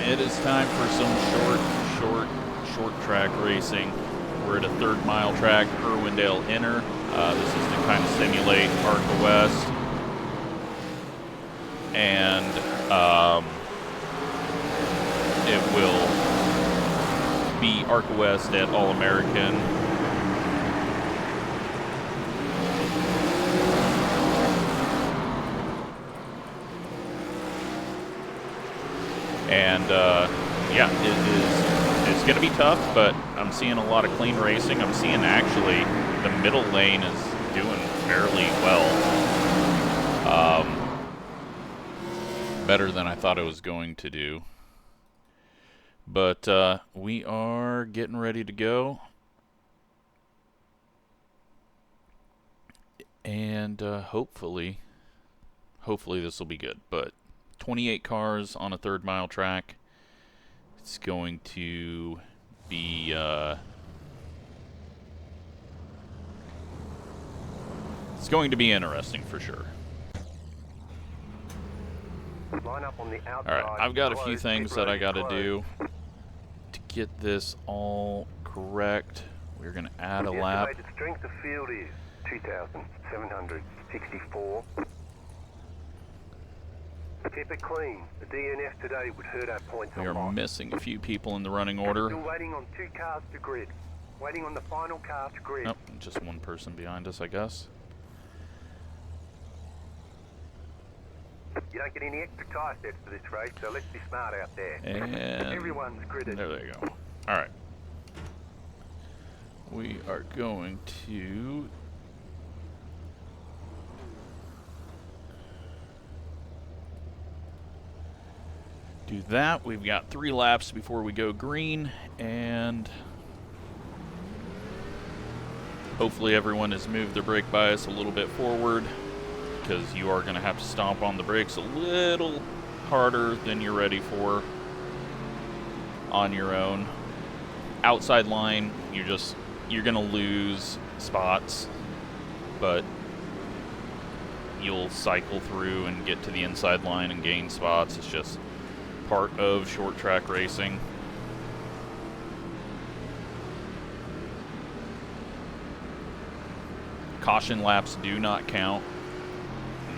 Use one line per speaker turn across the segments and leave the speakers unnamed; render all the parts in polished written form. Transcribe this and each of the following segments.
it is time for some short track racing. We're at a 3rd mile track, Irwindale Inner. This is to kind of simulate ARCA West. And it will be ARCA West at All-American. And yeah, it's going to be tough, but I'm seeing a lot of clean racing. I'm seeing actually the middle lane is doing fairly well. Better than I thought it was going to do. But we are getting ready to go. And hopefully this will be good. But 28 cars on a 3rd mile track. It's going to be interesting for sure. Alright, I've got a few things that I got to do to get this all correct. We're going to add a lap.
The strength of field is 2,764. Keep it clean. The DNF today would hurt our points a lot.
We are missing a few people in the running order.
Still waiting on 2 cars to grid. Waiting on the final car to grid.
Nope, just one person behind us, I guess.
You don't get any extra tyre sets for this race, so let's be smart out there.
And
everyone's gridded.
There they go. Alright. We are going to do that. We've got 3 laps before we go green, and hopefully everyone has moved their brake bias a little bit forward, because you are going to have to stomp on the brakes a little harder than you're ready for on your own. Outside line, you're going to lose spots, but you'll cycle through and get to the inside line and gain spots. It's just part of short track racing. Caution laps do not count.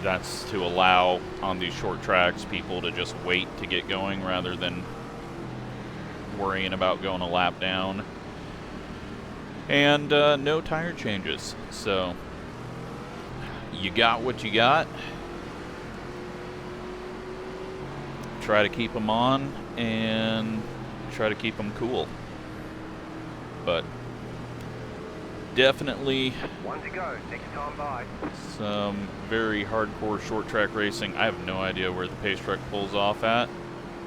That's to allow on these short tracks people to just wait to get going rather than worrying about going a lap down. And no tire changes. So you got what you got. Try to keep them on and try to keep them cool. But definitely
one to go, next time by.
Some very hardcore short track racing. I have no idea where the pace truck pulls off at.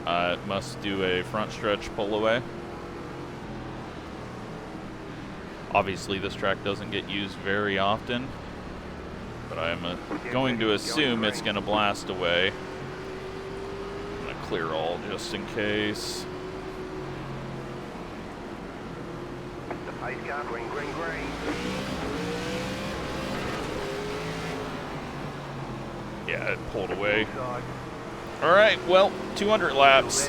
It must do a front stretch pull away. Obviously this track doesn't get used very often, but I'm going to assume it's going to blast away. I'm going to clear all just in case.
The pace car, green.
Yeah, it pulled away. Alright, well, 200 laps.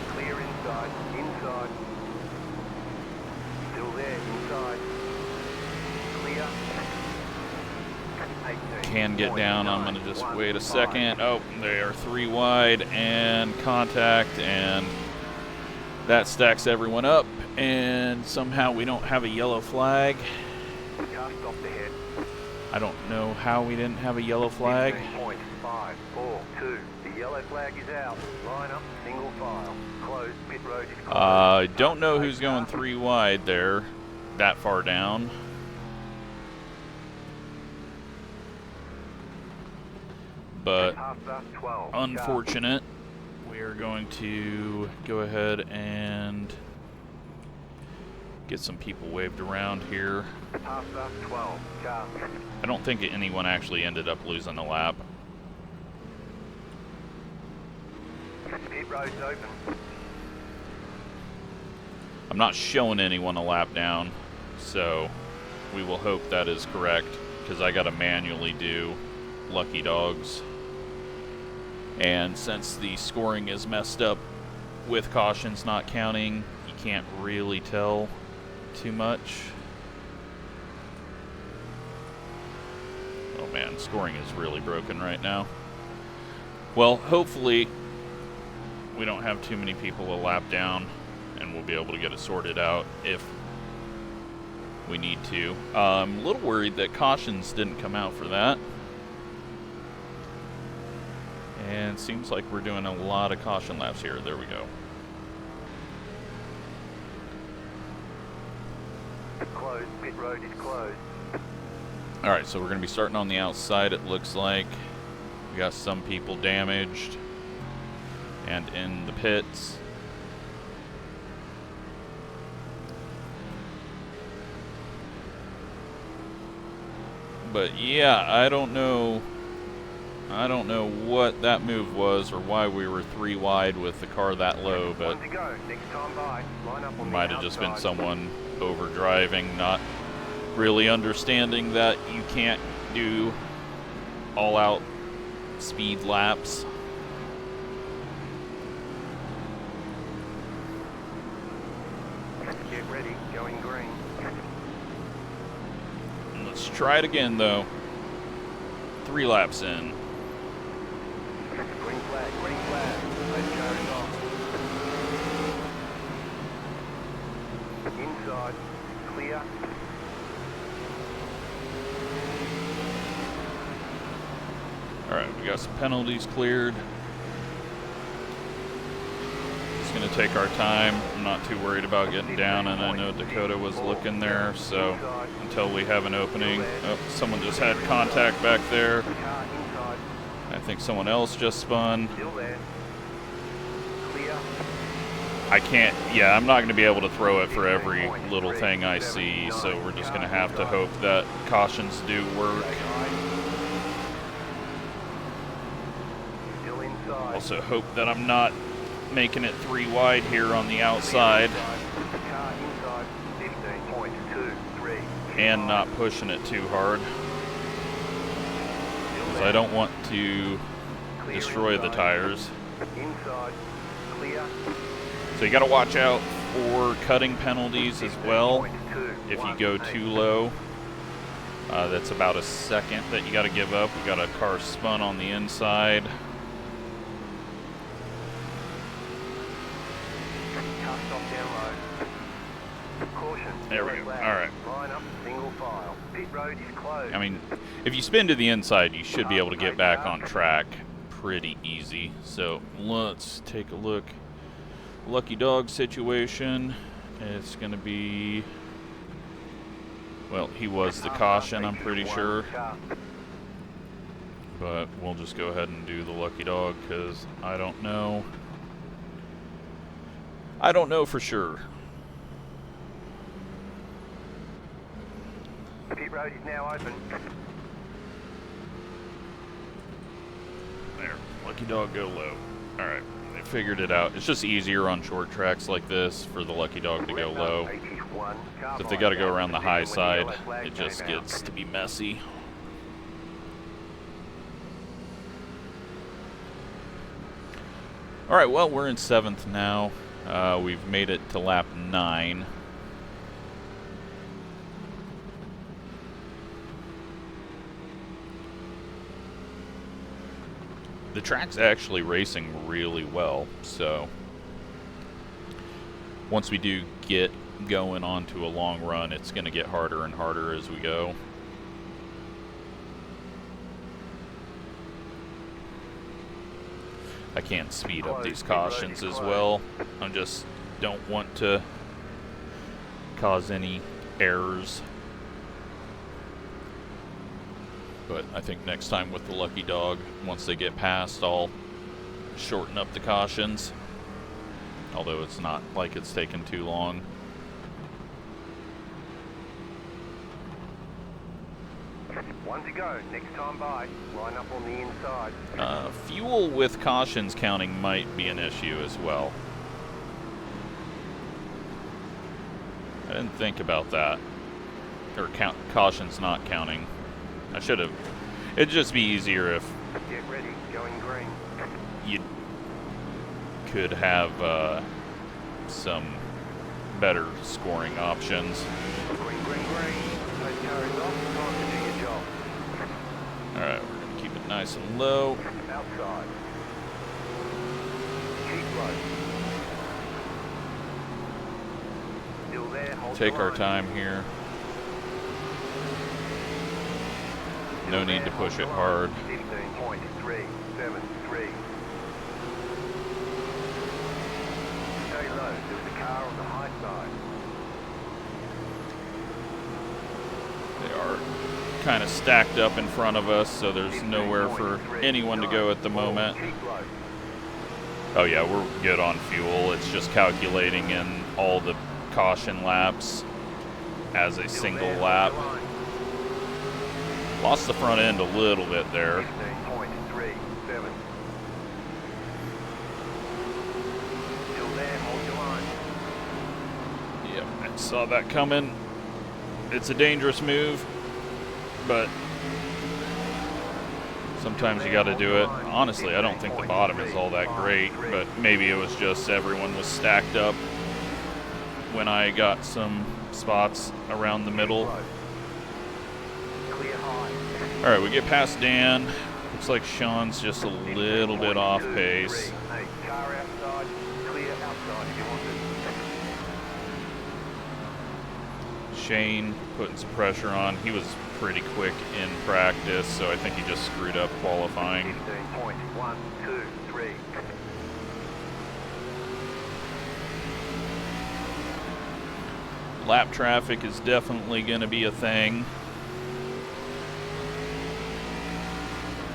Clear inside. Still there, inside. Clear.
Can get down. I'm going to just wait a second. Oh, they are 3 wide and contact, and that stacks everyone up. And somehow we don't have a yellow flag. I don't know how we didn't have a yellow flag.
15.542. The yellow flag is out. Line up, single file. Close, pit road is closed.
I don't know who's going 3 wide there, that far down. But unfortunate. We are going to go ahead and get some people waved around here. I don't think anyone actually ended up losing a lap.
Pit road's open.
I'm not showing anyone a lap down, so we will hope that is correct, because I got to manually do lucky dogs. And since the scoring is messed up with cautions not counting, you can't really tell too much. Oh man, scoring is really broken right now. Well, hopefully we don't have too many people a lap down and we'll be able to get it sorted out if we need to. I'm a little worried that cautions didn't come out for that. And it seems like we're doing a lot of caution laps here. There we go.
Closed. Pit road is closed.
Alright, so we're going to be starting on the outside, it looks like. We got some people damaged and in the pits. But yeah, I don't know what that move was or why we were 3 wide with the car that low, but it might have just been someone overdriving, not really understanding that you can't do all-out speed laps.
Get ready, going green.
Let's try it again, though. 3 laps in.
Green flag, green flag. Let's carry off. Inside, clear.
Alright, we got some penalties cleared. Just going to take our time. I'm not too worried about getting down, and I know Dakota was looking there, so until we have an opening. Oh, someone just had contact back there. I think someone else just spun. I can't, yeah, I'm not going to be able to throw it for every little thing I see, so we're just going to have to hope that cautions do work. Also hope that I'm not making it 3 wide here on the outside and not pushing it too hard, because I don't want to destroy the tires. So you got to watch out for cutting penalties as well. If you go too low, that's about a second that you got to give up. We got a car spun on the inside. There we go. Alright. I mean, if you spin to the inside, you should be able to get back on track pretty easy. So let's take a look. Lucky dog situation. It's going to be... Well, he was the caution, I'm pretty sure. But we'll just go ahead and do the lucky dog, because I don't know. I don't know for sure.
Pit road is now open.
There. Lucky dog, go low. Alright. They figured it out. It's just easier on short tracks like this for the lucky dog to go low. So if they got to go around the high side, it just gets to be messy. Alright, well, we're in 7th now. We've made it to lap 9. The track's actually racing really well, so once we do get going onto a long run, it's going to get harder and harder as we go. I can't speed up these cautions as well. I just don't want to cause any errors. But I think next time with the lucky dog, once they get past, I'll shorten up the cautions. Although it's not like it's taken too long.
One to go. Next time by, line up on the inside.
Fuel with cautions counting might be an issue as well. I didn't think about that. Or cautions not counting. I should have. It'd just be easier if
Get ready, going green.
You could have some better scoring options.
Green, green, green. Those cars off, time to do your job.
Alright, we're going to keep it nice and low.
Outside. Keep low. Still there, hold
Take
the
our
line.
time here. No need to push it hard.
15.373. Stay low. There's a car on the high side.
They are kind of stacked up in front of us, so there's nowhere for anyone to go at the moment.
Keep low.
Oh yeah, we're good on fuel. It's just calculating in all the caution laps as a single lap. Lost the front end a little bit there.
15.37. Still there, hold your line.
Yep, I saw that coming. It's a dangerous move, but sometimes you got to do it. Honestly, I don't think the bottom is all that great, but maybe it was just everyone was stacked up when I got some spots around the middle.
Clear high.
All right, we get past Dan. Looks like Sean's just a little bit off pace.
Hey, car outside, clear outside if you want to.
Shane putting some pressure on. He was pretty quick in practice, so I think he just screwed up qualifying.
15.123.
Lap traffic is definitely going to be a thing.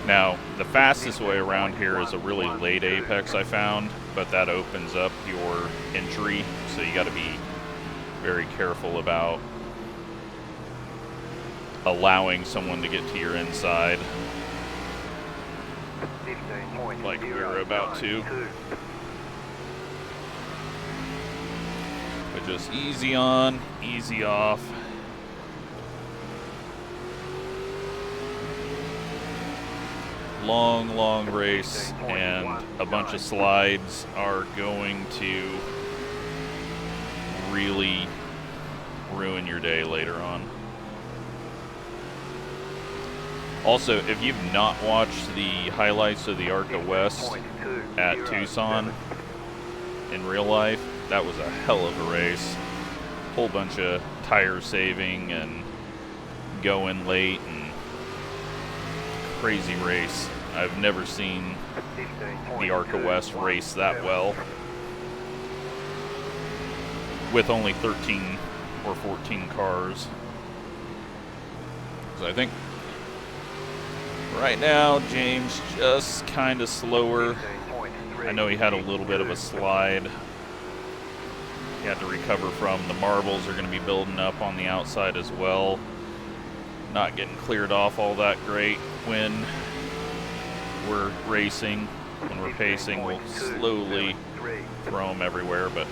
Now, the fastest way around here is a really late apex, I found, but that opens up your entry, so you got to be very careful about allowing someone to get to your inside, like we were about to. But just easy on, easy off. Long, long race, and a bunch of slides are going to really ruin your day later on. Also, if you've not watched the highlights of the ARCA West at Tucson in real life, that was a hell of a race. Whole bunch of tire saving and going late and crazy race. I've never seen the ARCA West race that well with only 13 or 14 cars. So I think right now James just kind of slower. I know he had a little bit of a slide he had to recover from. The marbles are going to be building up on the outside as well. Not getting cleared off all that great when we're racing. When we're pacing, we'll slowly throw them everywhere, but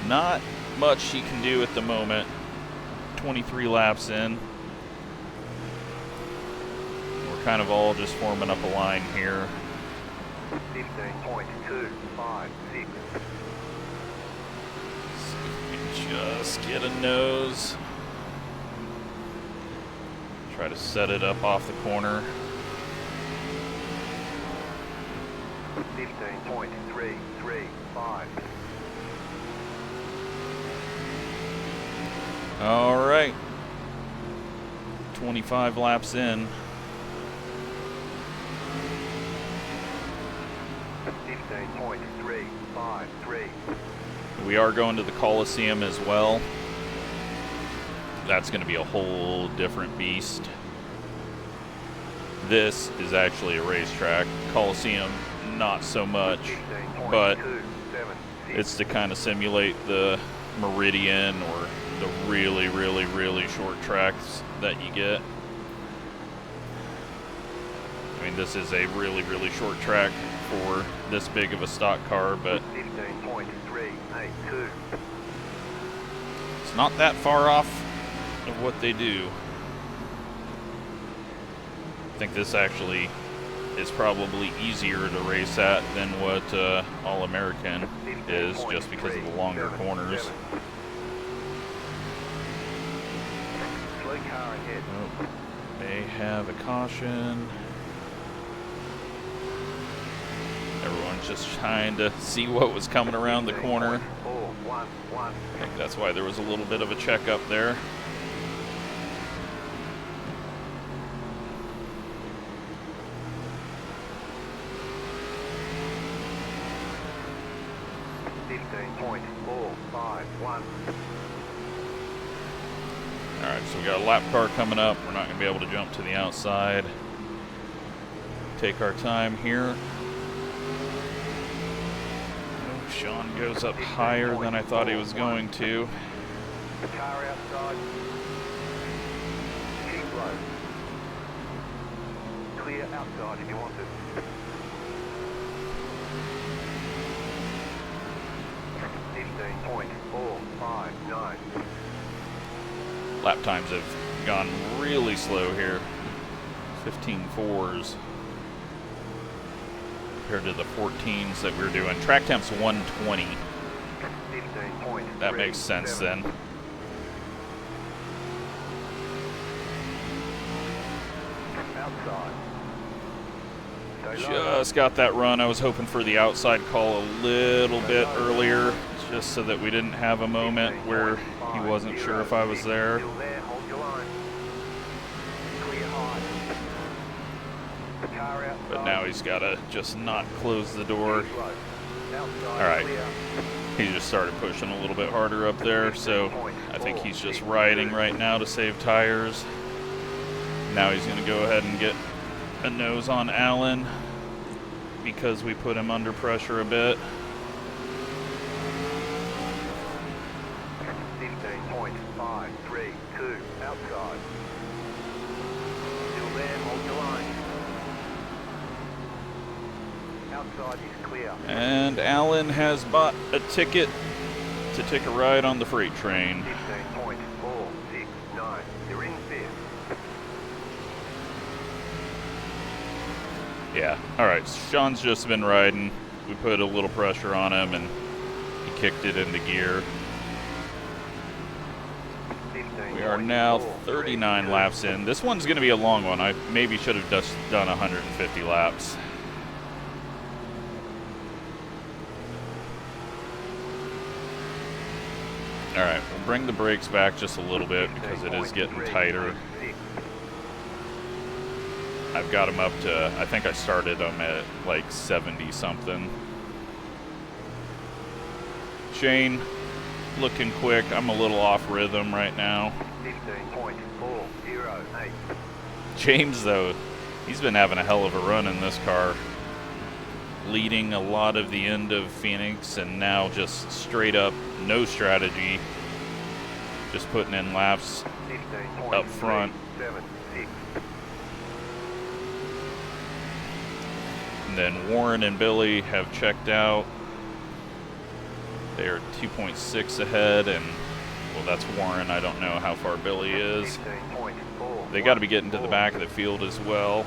not much he can do at the moment. 23 laps in. We're kind of all just forming up a line here.
15.256.
Just get a nose. Try to set it up off the corner.
15.335.
All right. 25 laps in.
15.353.
We are going to the Coliseum as well. That's going to be a whole different beast. This is actually a racetrack. Coliseum, not so much, but it's to kind of simulate the Meridian or the really, really, really short tracks that you get. I mean, this is a really, really short track for this big of a stock car, but
15.382.
it's not that far off of what they do. I think this actually is probably easier to race at than what All-American is, just because of the longer corners.
Slow car ahead.
Oh, they have a caution. Everyone's just trying to see what was coming around the corner.
4-1-1.
I think that's why there was a little bit of a checkup there. Alright, so we got a lap car coming up. We're not going to be able to jump to the outside. Take our time here. Oh, Sean goes up higher than I thought he was going to.
The car outside. Keep low. Clear outside if you want to. 15.459.
Lap times have gone really slow here. 15.4s compared to the 14s that we were doing. Track temp's 120. That makes sense then.
Outside.
Just got that run. I was hoping for the outside call a little bit earlier, just so that we didn't have a moment where he wasn't sure if I was there.
Still there, hold your line. Clear high. The car outside.
But now he's got to just not close the door.
Outside,
Alright.
clear.
He just started pushing a little bit harder up there, so I think he's just riding right now to save tires. Now he's going to go ahead and get a nose on Allen because we put him under pressure a bit.
15.532 outside. Still there, hold your line. Outside is clear.
And Allen has bought a ticket to take a ride on the freight train.
15.469. You're in fifth.
Yeah, alright, Sean's just been riding. We put a little pressure on him and he kicked it into gear. We are now 39 laps in. This one's going to be a long one. I maybe should have just done 150 laps. Alright, we'll bring the brakes back just a little bit because it is getting tighter. I've got them up to, I think I started them at like 70 something. Shane, looking quick. I'm a little off rhythm right now.
15.408.
James, though, he's been having a hell of a run in this car. Leading a lot of the end of Phoenix and now just straight up, no strategy. Just putting in laps up front.
15.376.
And then Warren and Billy have checked out. They are 2.6 ahead, and, well, that's Warren. I don't know how far Billy is. They got to be getting to the back of the field as well.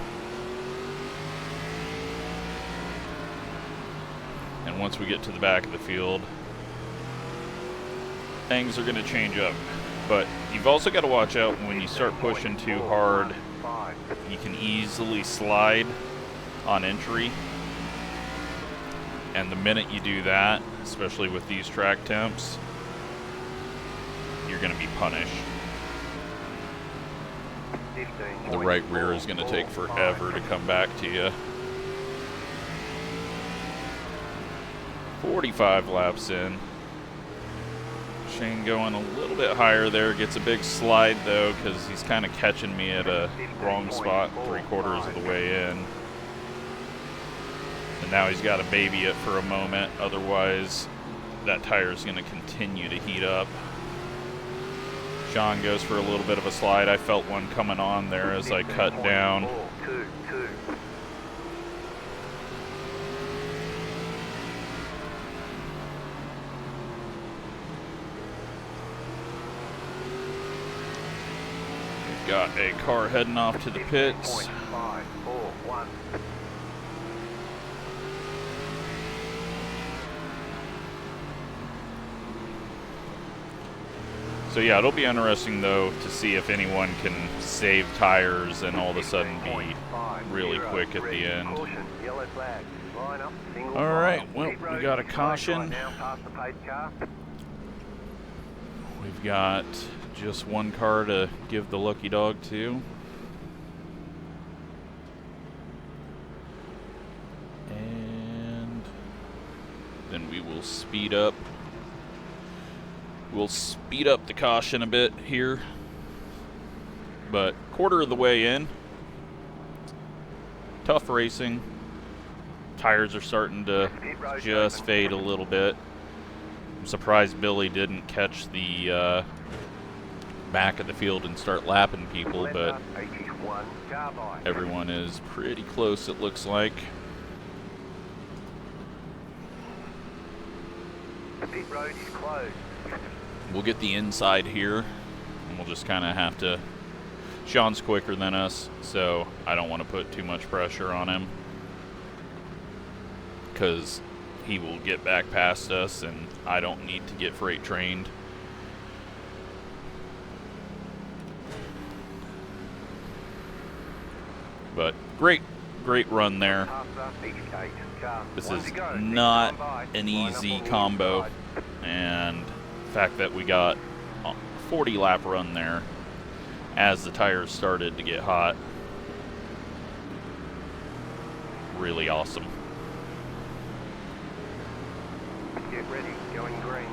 And once we get to the back of the field, things are going to change up. But you've also got to watch out when you start pushing too hard. You can easily slide on entry, and the minute you do that, especially with these track temps, you're going to be punished. The right rear is going to take forever to come back to you. 45 laps in. Shane going a little bit higher there, gets a big slide though because he's kind of catching me at a wrong spot 3/4 of the way in. And now he's got to baby it for a moment, otherwise that tire is going to continue to heat up. Sean goes for a little bit of a slide. I felt one coming on there as I cut down. We've got a car heading off to the pits. So yeah, it'll be interesting though to see if anyone can save tires and all of a sudden be really quick at the end. Alright, well, we got a caution. We've got just one car to give the lucky dog to. And then we will speed up. We'll speed up the caution a bit here. But quarter of the way in. Tough racing. Tires are starting to just fade a little bit. I'm surprised Billy didn't catch the back of the field and start lapping people, but everyone is pretty close, it looks like.
The pit road is closed.
We'll get the inside here, and we'll just kind of have to... Sean's quicker than us, so I don't want to put too much pressure on him, because he will get back past us, and I don't need to get freight trained. But great run there. This is not an easy combo, and the fact that we got a 40 lap run there as the tires started to get hot, really awesome.
Get ready, going green.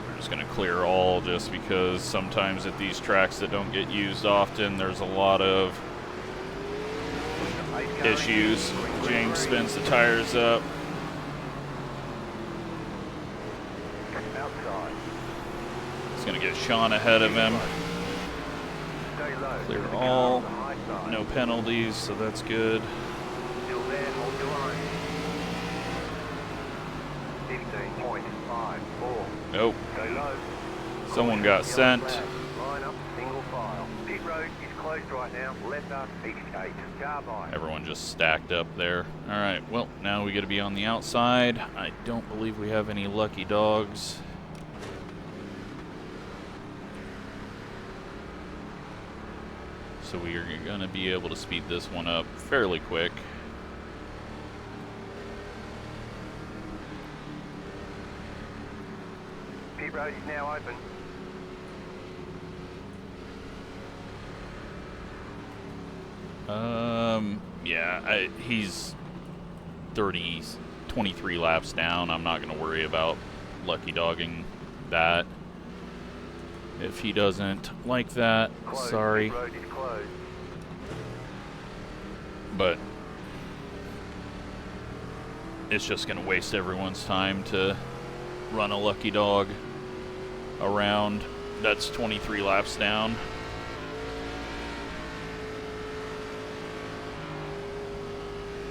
We're just going to clear all, just because sometimes at these tracks that don't get used often, there's a lot of issues. James spins the tires up. He's going to get Sean ahead of him. Clear all. No penalties, so that's good.
Still there, hold your line. 15.54.
Nope.
Go low.
Someone got sent.
Line up, single file. Pit road is closed right now. Left up, X8. Car by.
Everyone just stacked up there. Alright, well, now we got to be on the outside. I don't believe we have any lucky dogs. So we are going to be able to speed this one up fairly quick.
Pit road is now open.
Yeah, he's 23 laps down. I'm not going to worry about lucky dogging that. If he doesn't like that,
Closed.
sorry.
Pit road is closed.
But it's just going to waste everyone's time to run a lucky dog around. That's 23 laps down.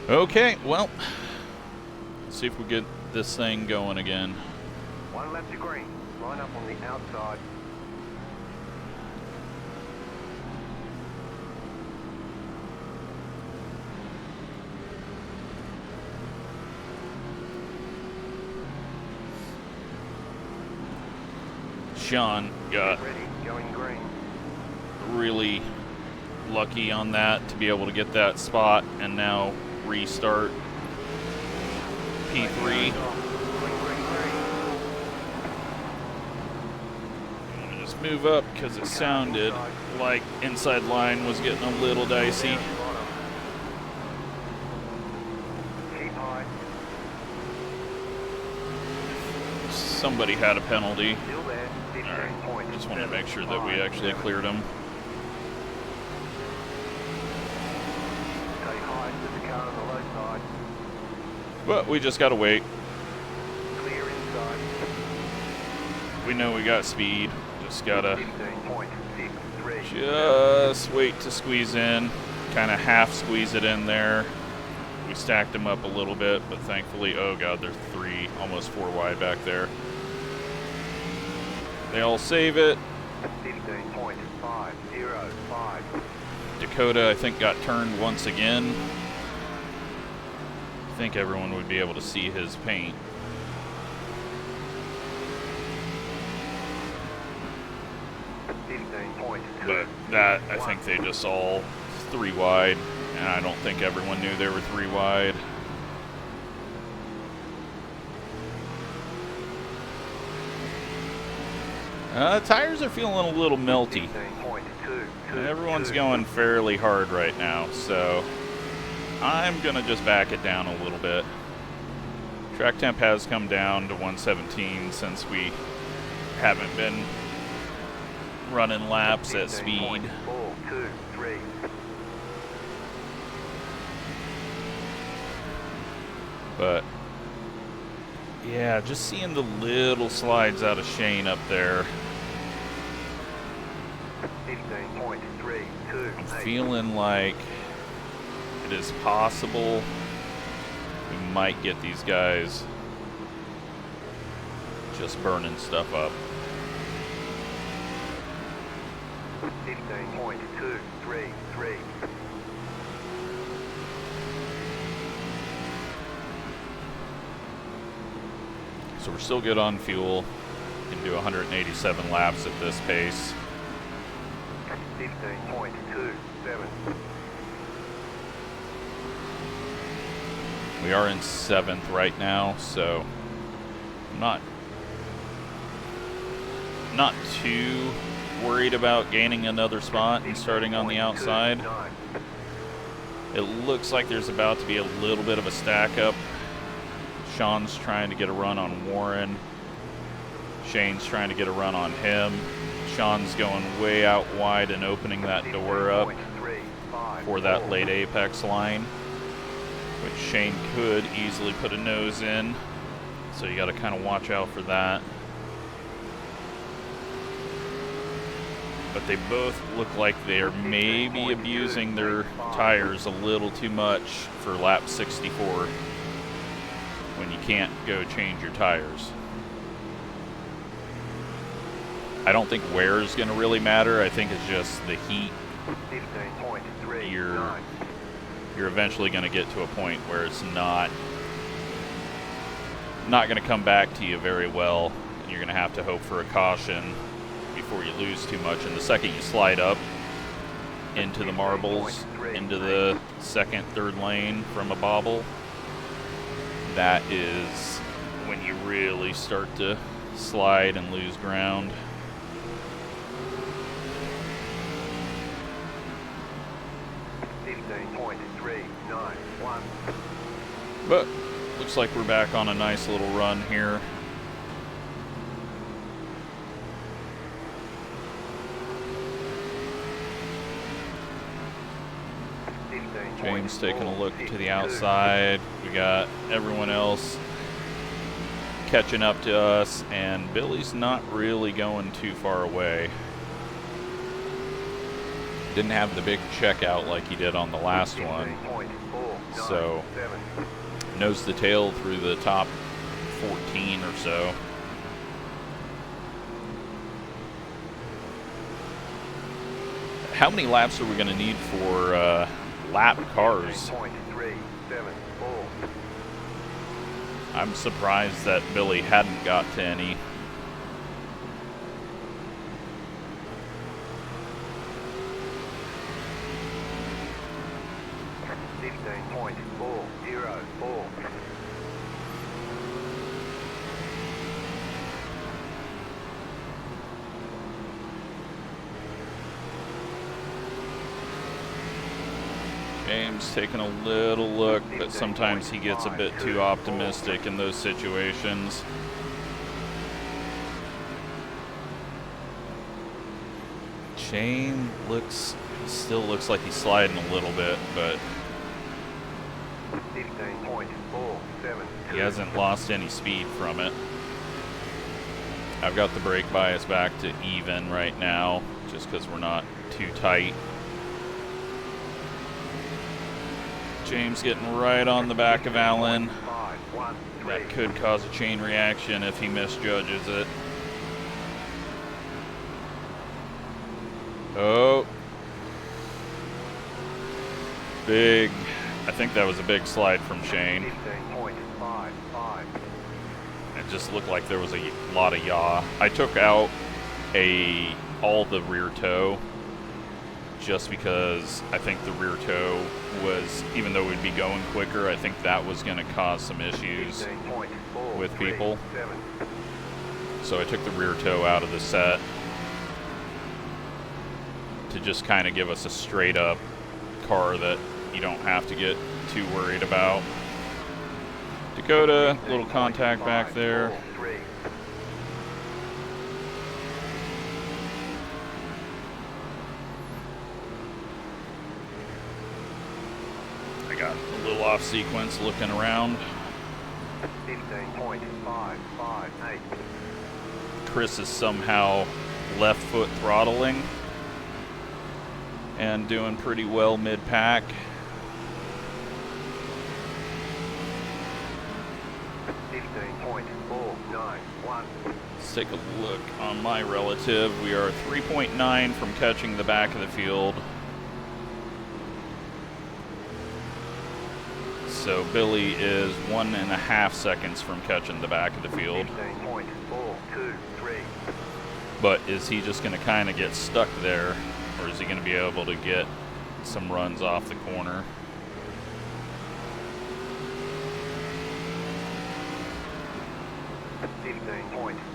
Okay, well, let's see if we get this thing going again.
One lap to green. Line up on the outside.
Sean got
Ready, going green.
really lucky on that to be able to get that spot and now restart P3. I'm gonna just move up because it sounded like inside line was getting a little dicey.
Keep high.
Somebody had a penalty.
Still there. 15 points.
Just want to make sure that we actually cleared them.
Stay high with the car on the low side.
But we just gotta wait.
Clear inside.
We know we got speed. Just gotta
15.63.
just wait to squeeze in. Kind of half squeeze it in there. We stacked them up a little bit, but thankfully, oh god, they're almost 4 wide back there. They all save it.
15.505.
Dakota, I think, got turned once again. I think everyone would be able to see his paint. But that, I think they just all 3 wide, and I don't think everyone knew they were 3 wide. Tires are feeling a little melty. Everyone's going fairly hard right now, so I'm gonna just back it down a little bit. Track temp has come down to 117 since we haven't been running laps at speed. But yeah, just seeing the little slides out of Shane up there. I'm feeling like it is possible we might get these guys just burning stuff up.
15.233.
So we're still good on fuel. We can do 187 laps at this pace.
15.27.
We are in 7th right now, so I'm not too worried about gaining another spot and starting on the outside. It looks like there's about to be a little bit of a stack up. Sean's trying to get a run on Warren. Shane's trying to get a run on him. Sean's going way out wide and opening that door up for that late apex line, which Shane could easily put a nose in. So you got to kind of watch out for that. But they both look like they're maybe abusing their tires a little too much for lap 64 when you can't go change your tires. I don't think wear is going to really matter. I think it's just the heat. You're eventually going to get to a point where it's not going to come back to you very well. You're going to have to hope for a caution before you lose too much. And the second you slide up into the marbles, into the second, third lane from a bobble, that is when you really start to slide and lose ground. But looks like we're back on a nice little run here. James taking a look to the outside. We got everyone else catching up to us, and Billy's not really going too far away. Didn't have the big checkout like he did on the last one. So nose to tail through the top 14 or so. How many laps are we going to need for lap cars? I'm surprised that Billy hadn't got to any. James taking a little look, but sometimes he gets a bit too optimistic in those situations. Shane still looks like he's sliding a little bit, but he hasn't lost any speed from it. I've got the brake bias back to even right now, just because we're not too tight. James getting right on the back of Allen. That could cause a chain reaction if he misjudges it. Oh. Big. I think that was a big slide from Shane. It just looked like there was a lot of yaw. I took out all the rear toe just because I think the rear toe was, even though we'd be going quicker, I think that was going to cause some issues with people. So I took the rear toe out of the set to just kind of give us a straight up car that you don't have to get too worried about. Dakota, little contact back there. I got a little off sequence looking around.
15.558.
Chris is somehow left foot throttling and doing pretty well mid-pack.
15.491.
Let's take a look on my relative. We are 3.9 from catching the back of the field. So Billy is 1.5 seconds from catching the back of the field.
15.423.
But is he just going to kind of get stuck there, or is he going to be able to get some runs off the corner?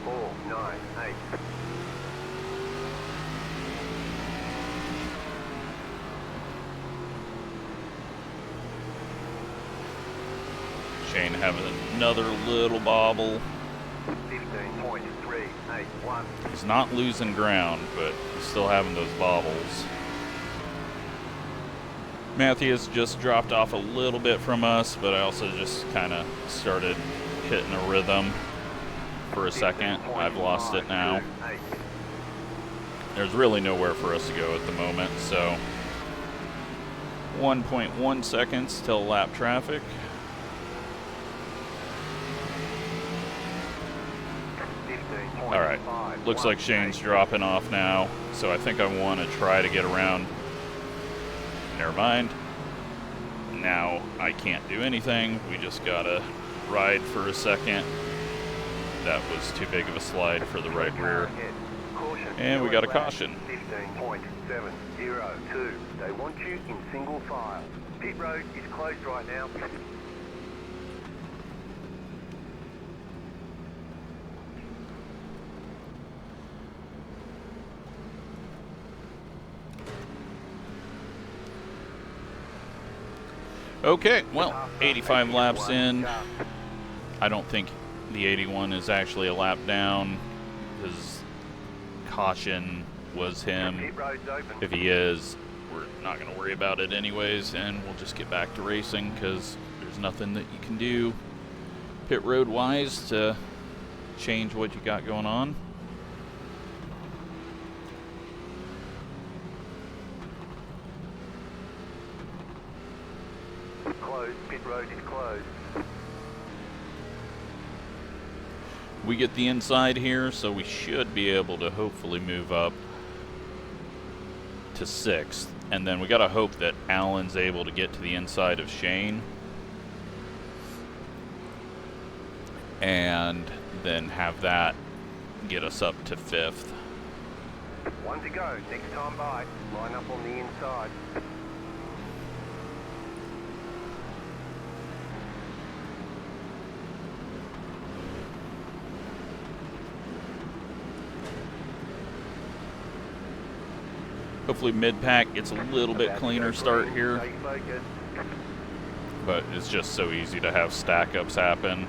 .498.
Shane having another little bobble.
15.381.
He's not losing ground, but he's still having those bobbles. Matthews just dropped off a little bit from us, but I also just kind of started hitting a rhythm for a second. I've lost it now. There's really nowhere for us to go at the moment, so 1.1 seconds till lap traffic. All right, looks like Shane's dropping off now, so I think I want to try to get around. Never mind. Now I can't do anything. We just gotta ride for a second. That was too big of a slide for the right rear. And we got a caution.
15.702. They want you in single file. Pit road is closed right now.
Okay, well, 85 laps in. I don't think the 81 is actually a lap down. His caution was him. If he is, we're not going to worry about it anyways, and we'll just get back to racing because there's nothing that you can do pit road wise to change what you got going on.
Closed. Pit road is closed.
We get the inside here, so we should be able to hopefully move up to 6th. And then we got to hope that Alan's able to get to the inside of Shane. And then have that get us up to 5th.
One to go. Next time by. Line up on the inside.
Hopefully mid-pack gets a little bit cleaner start here. But it's just so easy to have stack-ups happen.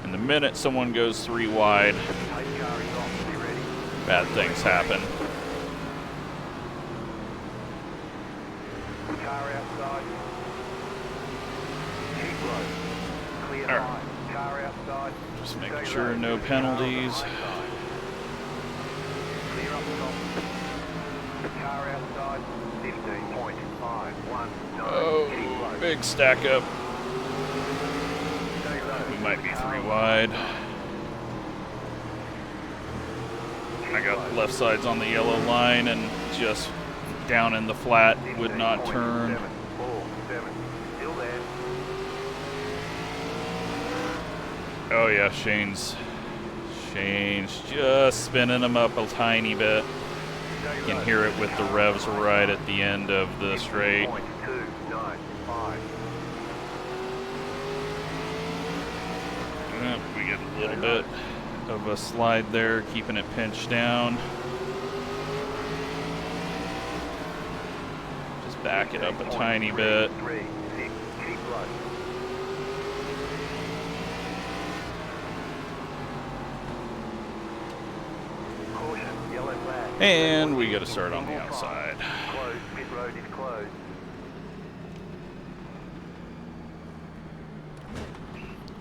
And the minute someone goes 3 wide, bad things happen.
Car outside. Keep low. Clear high. Car outside.
Just making sure no penalties.
Clear up top. Car outside. 15.519.
Oh, big stack up. We might be 3 wide. I got left sides on the yellow line and just down in the flat, would not turn.
747. Still there.
Oh yeah, Shane's just spinning them up a tiny bit. You can hear it with the revs right at the end of the straight.
295.
We get a little bit of a slide there, keeping it pinched down. Just back it up a tiny bit.
3, 6, keep low. Caution, yellow flag.
And we get a start on the outside.
Closed, pit road is closed.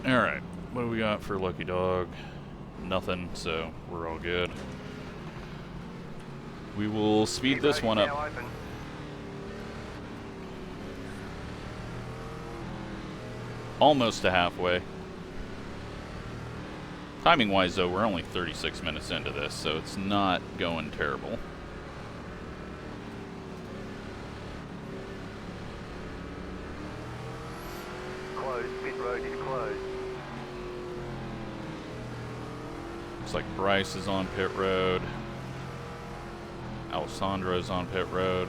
Alright, what do we got for Lucky Dog? Nothing, so we're all good. We will speed this one up. Almost to halfway. Timing wise though, we're only 36 minutes into this, so it's not going terrible.
Closed, pit road is closed.
Looks like Bryce is on pit road. Alessandro's on pit road.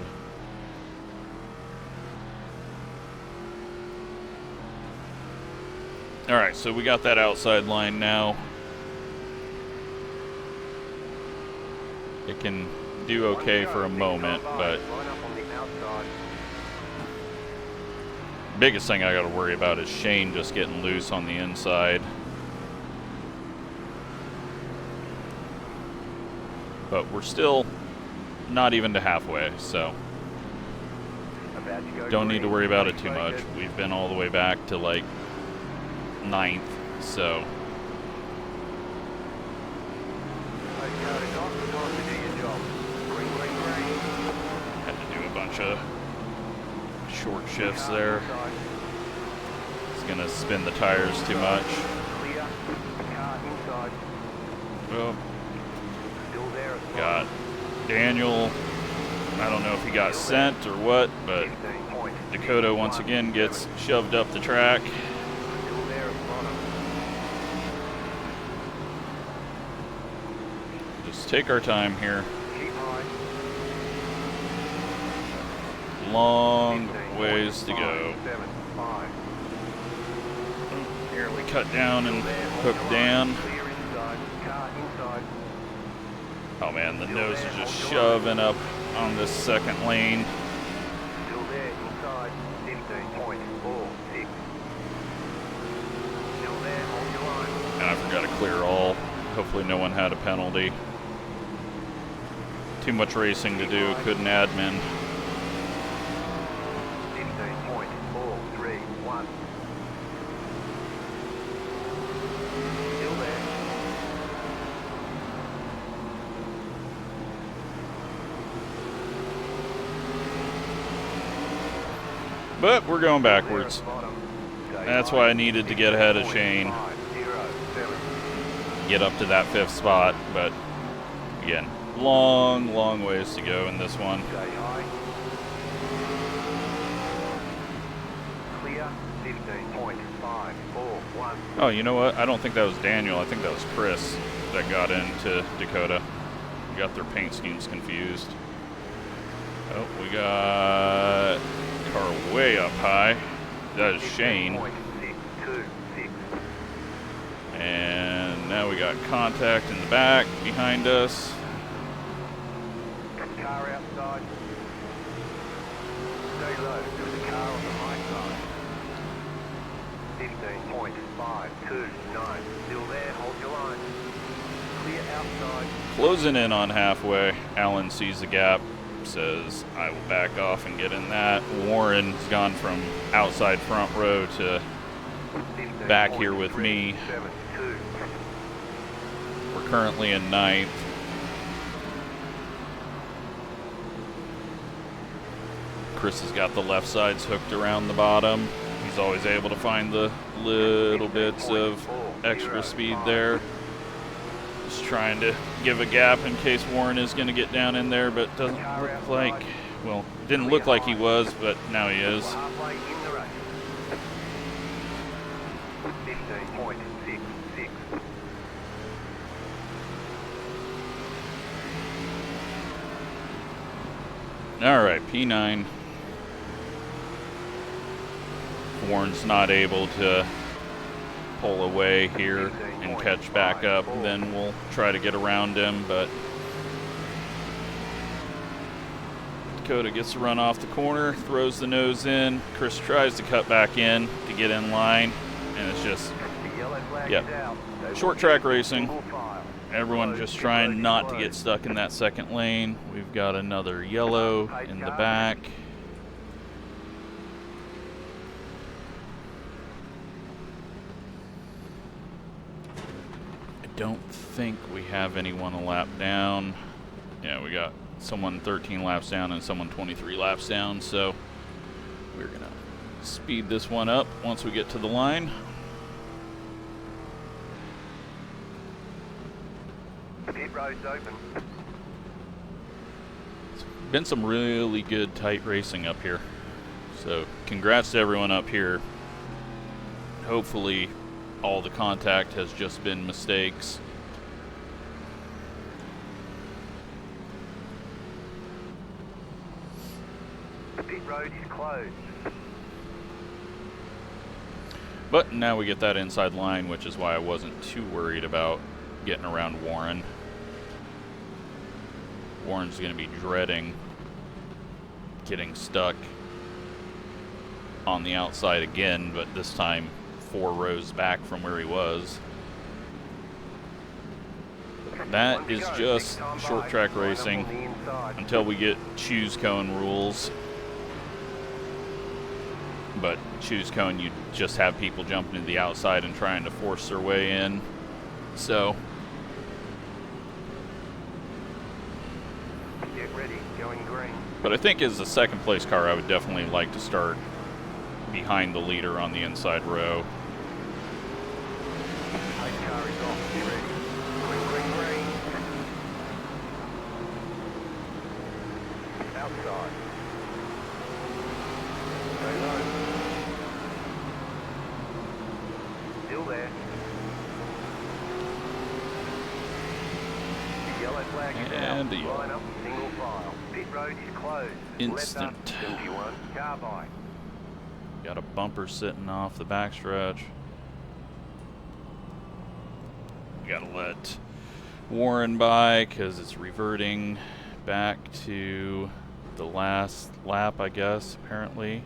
Alright, so we got that outside line now. It can do okay for a moment, but biggest thing I got to worry about is Shane just getting loose on the inside. But we're still not even to halfway, so don't need to worry about it too much. We've been all the way back to like 9th, so had to do a bunch of short shifts there. It's gonna spin the tires too much. Oh, got Daniel. I don't know if he got sent or what, but Dakota once again gets shoved up the track. Just take our time here. Long ways to go. Here we cut down and hook Dan. Oh man, the nose is just shoving up on this second lane.
Still there, inside, 15.46. Still there, hold your line.
And I forgot to clear all. Hopefully no one had a penalty. Too much racing to do, couldn't admin.
15.431. Still there.
But we're going backwards. That's why I needed to get ahead of Shane. Get up to that 5th spot, but again, long ways to go in this one.
Clear, 15.541.
Oh, you know what? I don't think that was Daniel. I think that was Chris that got into Dakota. Got their paint schemes confused. Oh, we got car way up high. That is Shane. And now we got contact in the back behind us.
Car outside. Stay low. There's a car on the high side. 15.529. Still there. Hold your line. Clear outside.
Closing in on halfway. Alan sees the gap. Says, I will back off and get in that. Warren's gone from outside front row to back here with me. We're currently in 9th. Chris has got the left sides hooked around the bottom. He's always able to find the little bits of extra speed there. Just trying to give a gap in case Warren is going to get down in there, but doesn't look like, well, didn't look like he was, but now he is.
15.66.
All right, P9. Warren's not able to pull away here and catch back up. Then we'll try to get around him, but Dakota gets to run off the corner, throws the nose in. Chris tries to cut back in to get in line, and it's just, yep, short track racing. Everyone just trying not to get stuck in that second lane. We've got another yellow in the back. I don't think we have anyone a lap down. Yeah, we got someone 13 laps down and someone 23 laps down, so we're gonna speed this one up once we get to the line.
Pit road's open.
It's been some really good tight racing up here, so congrats to everyone up here. Hopefully all the contact has just been mistakes.
The pit road is closed.
But now we get that inside line, which is why I wasn't too worried about getting around Warren. Warren's going to be dreading getting stuck on the outside again, but this time 4 rows back from where he was. That is just short track racing until we get choose cone rules. But choose cone, you just have people jumping to the outside and trying to force their way in. So
Get ready, going green.
but I think as a second place car, I would definitely like to start behind the leader on the inside row.
Pace car is off, get ready. Green, green, green. Outside. Stay low. Still there. The yellow flag is
And
out. Line up, single file. Pit road is closed.
Instant.
Left up, 71. Car by.
Got a bumper sitting off the backstretch. Gotta let Warren by because it's reverting back to the last lap, I guess, apparently.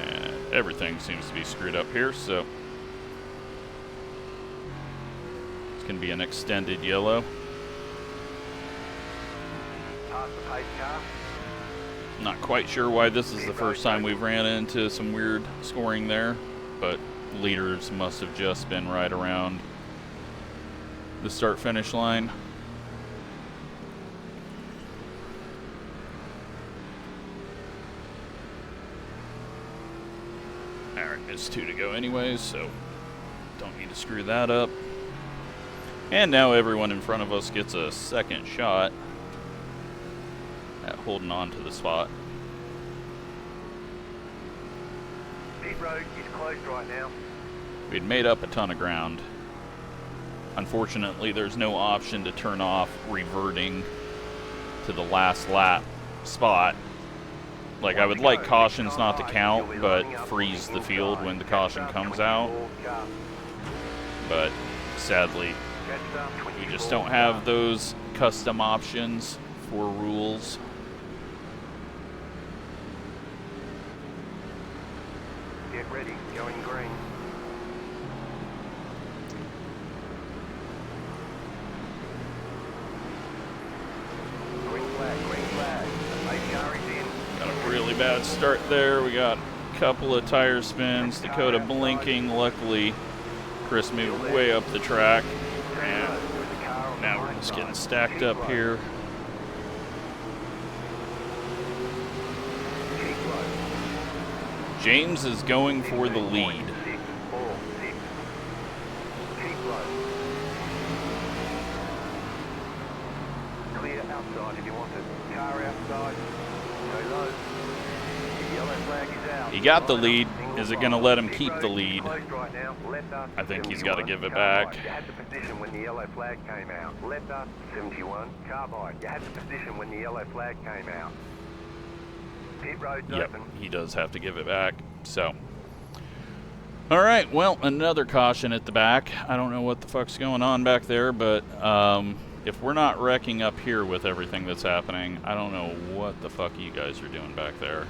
And everything seems to be screwed up here, so it's gonna be an extended yellow.
Pass the pace car.
Not quite sure why this is the first time we've ran into some weird scoring there, but leaders must have just been right around the start-finish line. Alright, it's 2 to go anyways, so don't need to screw that up. And now everyone in front of us gets a second shot at holding on to the spot.
Pit road is closed right now.
We'd made up a ton of ground. Unfortunately, there's no option to turn off reverting to the last lap spot. Like, I would like cautions not to count, but freeze the field when the caution comes out. But sadly, you just don't have those custom options for rules.
Get ready, going green. Green flag, green flag. The pace car is in.
Got a really bad start there. We got a couple of tire spins. Dakota blinking. Luckily, Chris moved way up the track. And now we're just getting stacked up here. James is going for the lead.
6, 4, 6. Keep low. Clear outside if you want it. Car outside. Go low. The yellow flag is out.
He got the lead. Is it going to let him keep the lead? I think he's got to give it back.
You had the position when the yellow flag came out. Left up, 71. Carbide, you had the position when the yellow flag came out. Pit road's open.
He does have to give it back. So, all right. Well, another caution at the back. I don't know what the fuck's going on back there, but if we're not wrecking up here with everything that's happening, I don't know what the fuck you guys are doing back there.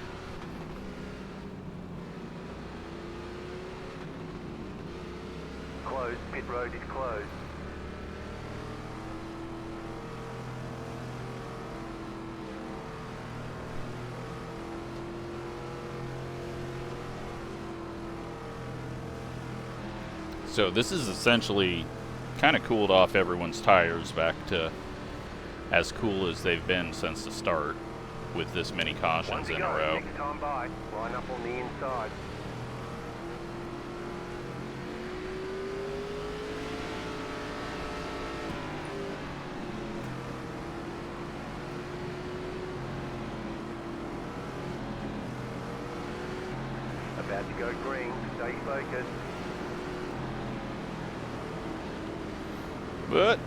Closed. Pit road is closed.
So this is essentially kind of cooled off everyone's tires back to as cool as they've been since the start with this many cautions in a row.
Next time by, line up on the inside. About to go green, stay focused.
But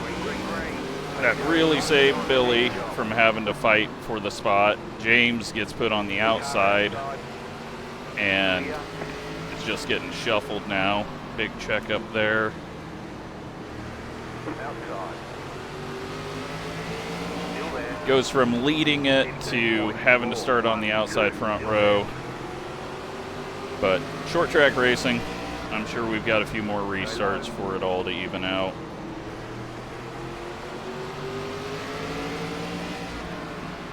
Green, green, green.
that really saved Billy from having to fight for the spot. James gets put on the outside and it's just getting shuffled now. Big check up there.
Outside. Still there.
Goes from leading it to having to start on the outside front row. But short track racing, I'm sure we've got a few more restarts for it all to even out.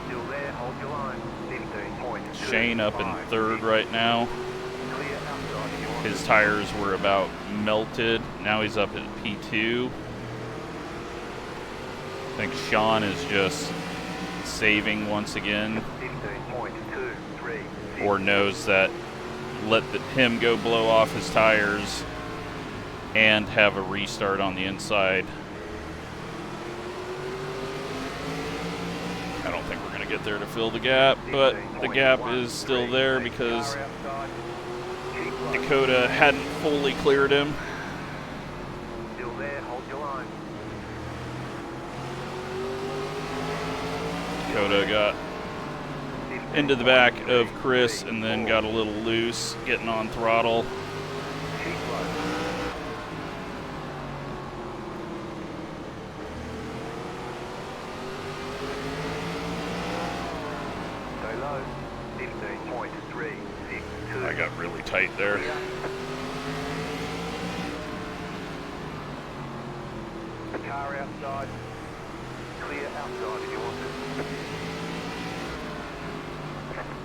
Still there, hold your line. 15 points.
Shane up in third right now.
Clear outside if you want.
His tires were about melted. Now he's up at P2. I think Sean is just saving once again,
15 points. 2, 3, 6.
or knows that let him go blow off his tires and have a restart on the inside. I don't think we're going to get there to fill the gap, but the gap is still there because Dakota hadn't fully cleared him.
Still there, hold your line.
Dakota got into the back of Chris and then got a little loose, getting on throttle.
Keep low. Stay low. 15 points. 3, 6, 2.
I got really tight there.
The car outside. Clear outside if you want to.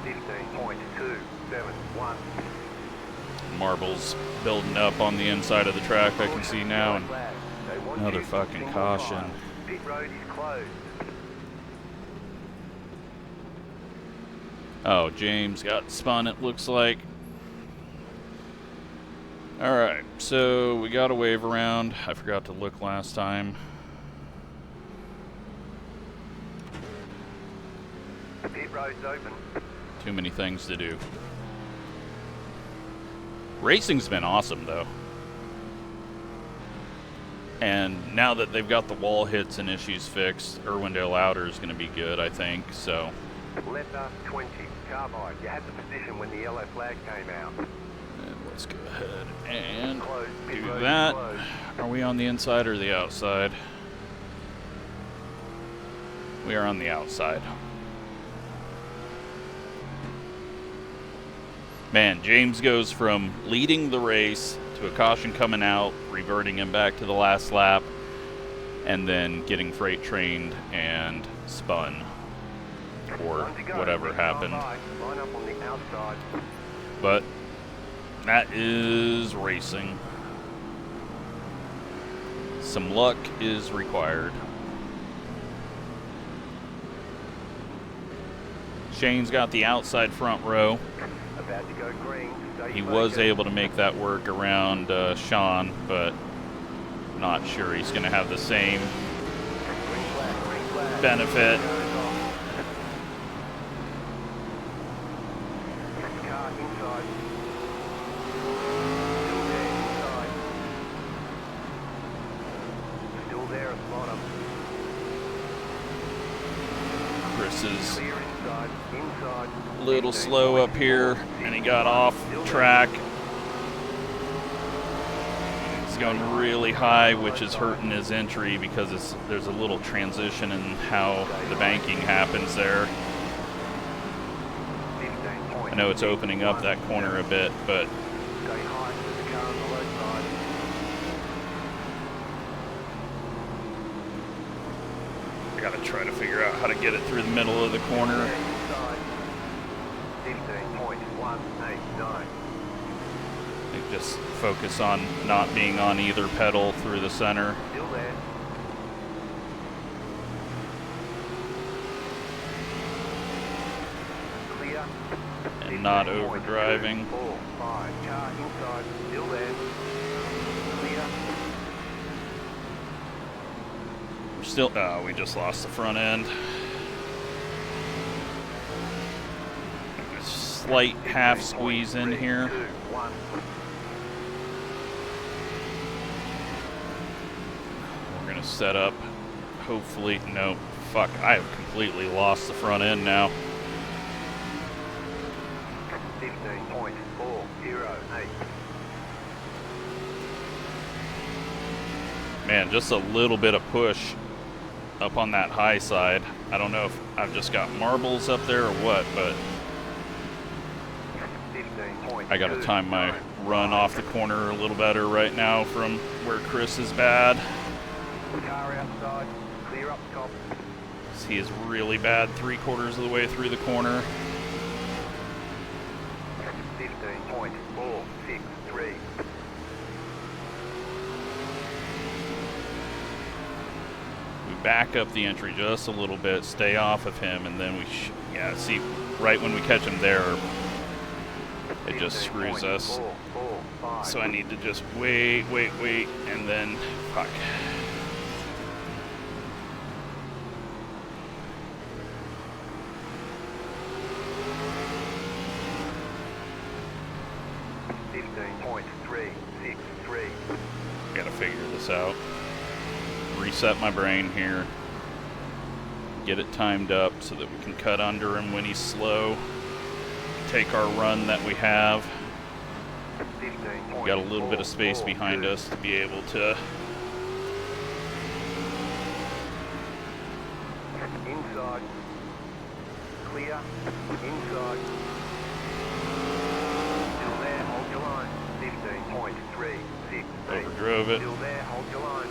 15 points. 2, 7, 1.
Marbles building up on the inside of the track, I can see now. And another fucking caution.
Pit road is closed.
Oh, James got spun, it looks like. Alright, so we got a wave around. I forgot to look last time.
The pit road's open.
Too many things to do. Racing's been awesome, though. And now that they've got the wall hits and issues fixed, Irwindale Outer is going to be good, I think, so.
Left up 20. Carbide, you had the position when the yellow flag came out.
And let's go ahead and
Closed. Pit
do
road is
that.
closed.
Are we on the inside or the outside? We are on the outside. Man, James goes from leading the race to a caution coming out, reverting him back to the last lap, and then getting freight trained and spun, or
One to go.
whatever
Next time
happened.
by, line up on the outside.
But that is racing. Some luck is required. Shane's got the outside front row.
About to go green. Stay
He was
focused.
able to make that work around Sean, but not sure he's going to have the same
Green flag, green flag.
benefit.
Goes off.
Chris is a little slow up here, and he got off track. He's going really high, which is hurting his entry because there's a little transition in how the banking happens there. I know it's opening up that corner a bit, but I gotta try to figure out how to get it through the middle of the corner.
15.189.
Just focus on not being on either pedal through the center.
Still there. Clear.
And not overdriving.
4, 5. Car inside. Still there. Clear.
We're still, we just lost the front end. A slight half squeeze in here.
2, 1.
We're gonna set up, hopefully, no, fuck, I have completely lost the front end now.
15.408.
Man, just a little bit of push up on that high side. I don't know if I've just got marbles up there or what, but I gotta time my run off the corner a little better right now from where Chris is bad.
Car outside. Clear up top.
He is really bad 3/4 of the way through the corner.
15.463.
We back up the entry just a little bit, stay off of him, and then we, yeah, see, right when we catch him there, it just screws us.
15.445.
So I need to just wait, and then, fuck. Gotta figure this out. Reset my brain here. Get it timed up so that we can cut under him when he's slow. Take our run that we have. Got a little bit of space behind us to be able to.
Inside. Clear. Inside. Still there, hold your line. 15.368.
Overdrove it.
Still there, hold your line.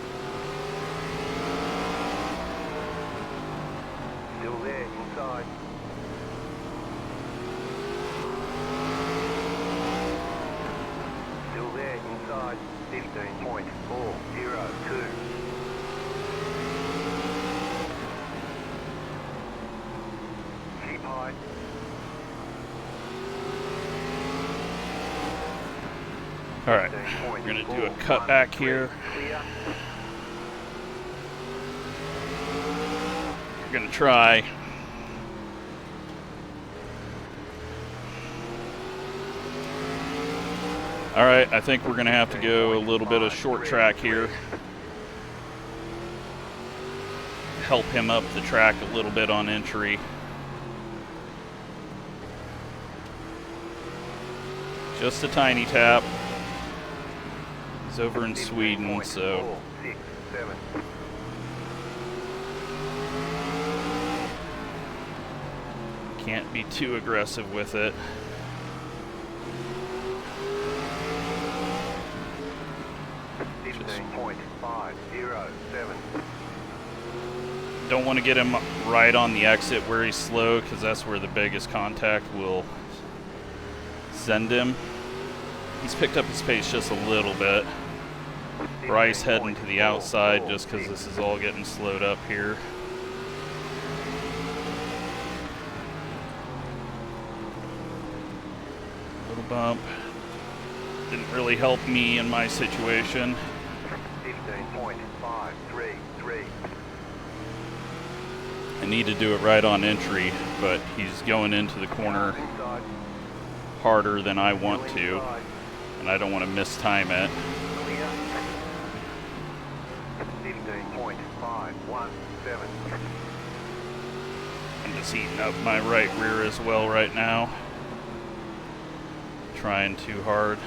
Still there, inside. Still there, inside. 15.402. Keep high.
All right, we're gonna do a cut back here.
Clear.
We're gonna try. All right, I think we're gonna have to go a little bit of short track here. Help him up the track a little bit on entry. Just a tiny tap. He's over in Sweden, so
467.
can't be too aggressive with it. Just
15.507.
don't want to get him right on the exit where he's slow, because that's where the biggest contact will send him. He's picked up his pace just a little bit. Bryce heading to the outside just because this is all getting slowed up here. Little bump. Didn't really help me in my situation.
15.533.
I need to do it right on entry, but he's going into the corner
Inside.
harder than I want to, and I don't want to mistime it.
Clear. 15.517.
I'm just heating up my right rear as well right now. Trying too hard.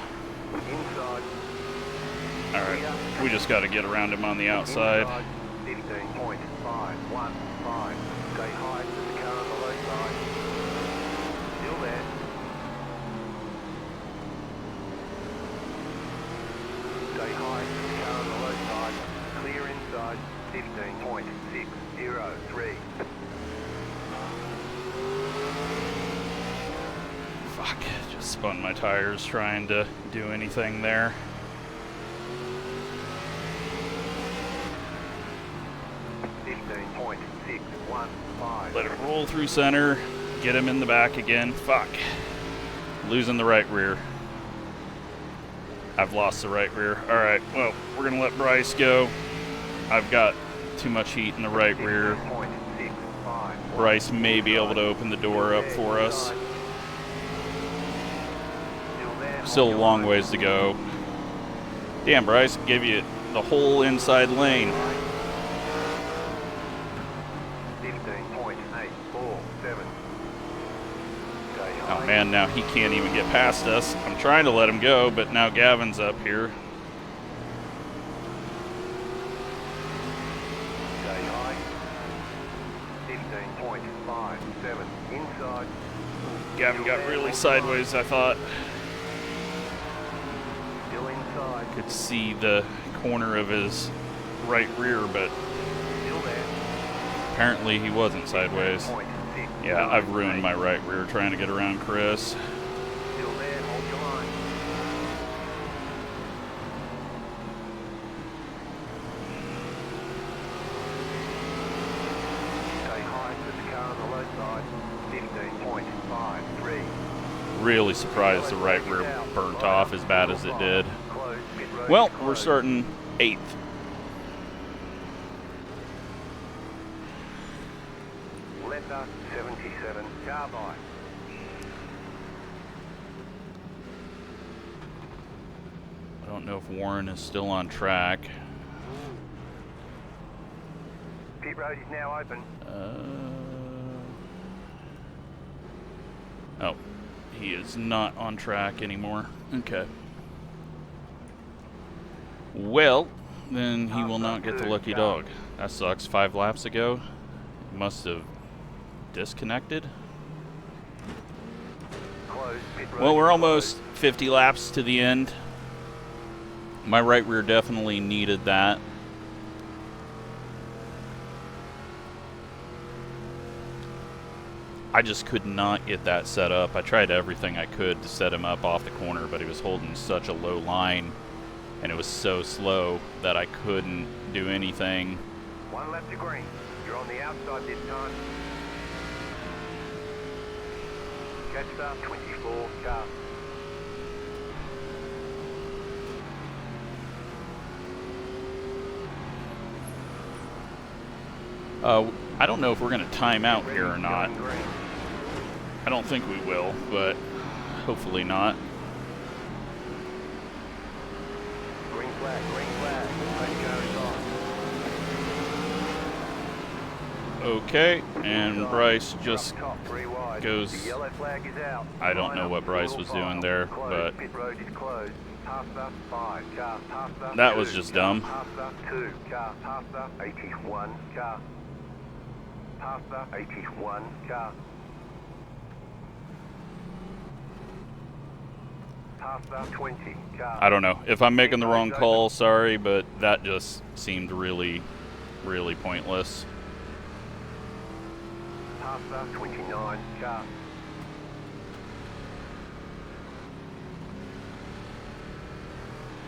Inside.
Alright, we just got to get around him on the outside.
15.515. Stay high to the car on the low side. Still there. Stay high to the car on the low side. Clear inside. 15.603.
Fuck, just spun my tires trying to do anything there. Let it roll through center, get him in the back again. Fuck. Losing the right rear. I've lost the right rear. Alright, well, we're gonna let Bryce go. I've got too much heat in the right rear. Bryce may be able to open the door up for us. Still a long ways to go. Damn, Bryce, gave you the whole inside lane.
15.847.
Oh man, now he can't even get past us. I'm trying to let him go, but now Gavin's up here.
Stay high. 15.57. Inside.
Gavin got really sideways, I thought.
Still inside.
Could see the corner of his right rear, but
Still there.
apparently he wasn't sideways.
15.6.
Yeah, I've ruined my right rear trying to get around Chris.
Still there. Hold your line. Stay high to the car on the low side. 15.53.
Really surprised the right rear burnt off as bad as it did.
Close. Pit road
Well,
is
we're
closed.
starting 8th.
Letter 77 carbide.
I don't know if Warren is still on track.
Pit road is now open.
Oh, he is not on track anymore. Okay. Well, then he will not get the lucky dog. That sucks. 5 laps ago. Must have disconnected.
Close. Pit road
Well,
is
we're almost
closed.
50 laps to the end. My right rear definitely needed that. I just could not get that set up. I tried everything I could to set him up off the corner, but he was holding such a low line, and it was so slow that I couldn't do anything.
1 left to green. You're on the outside this time. Catch start 24 car.
I don't know if we're going to time out here or not.
Going green.
I don't think we will, but hopefully not.
Green flag, green flag. Radio is on.
Okay, and Bryce just
Top 3 wide.
goes.
The yellow flag is out.
I don't know
Line
what
up,
Bryce
full
was
file.
doing there,
Closed.
but
Pit road is closed. Pasta 5 car. Pasta
that was
2
just
car.
dumb.
Pasta 2 car. Pasta 81 car. Pasta 81 car. Pasta 20 car.
I don't know. If I'm making the wrong call, sorry, but that just seemed really, really pointless.
Pasta 29 car.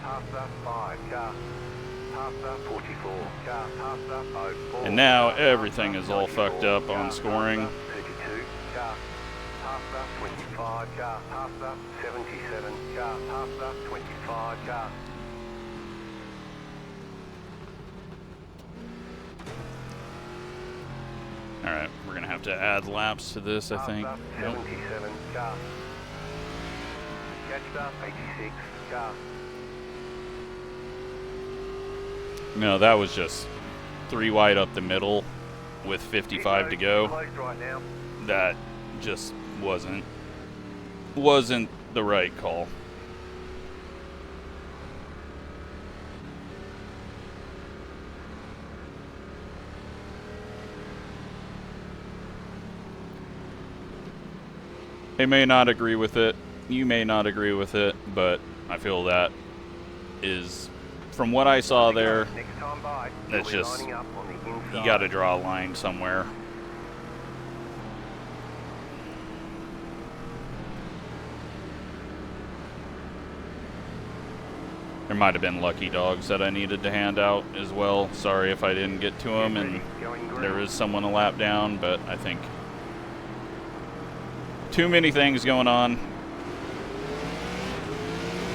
Pasta 5 car. Pasta 44 car. Pasta 04.
And now
car.
everything
Pasta
is all fucked
94
up on
car.
scoring.
Pasta 32 car. Pasta 25 car. Pasta 77 car. Pasta 25 car.
Alright, we're going to have to add laps to this, I think.
Pasta
Nope.
77 car. Catch up 86 car.
No, that was just 3 wide up the middle. with 55 to go.
Close right now.
That just wasn't the right call. They may not agree with it. You may not agree with it, but I feel that is, from what I saw there,
Next time by,
that's
you'll be
just,
lining up on the inside.
you got to draw a line somewhere. There might have been lucky dogs that I needed to hand out as well. Sorry if I didn't get to them and
Going green.
there is someone a lap down, but I think too many things going on.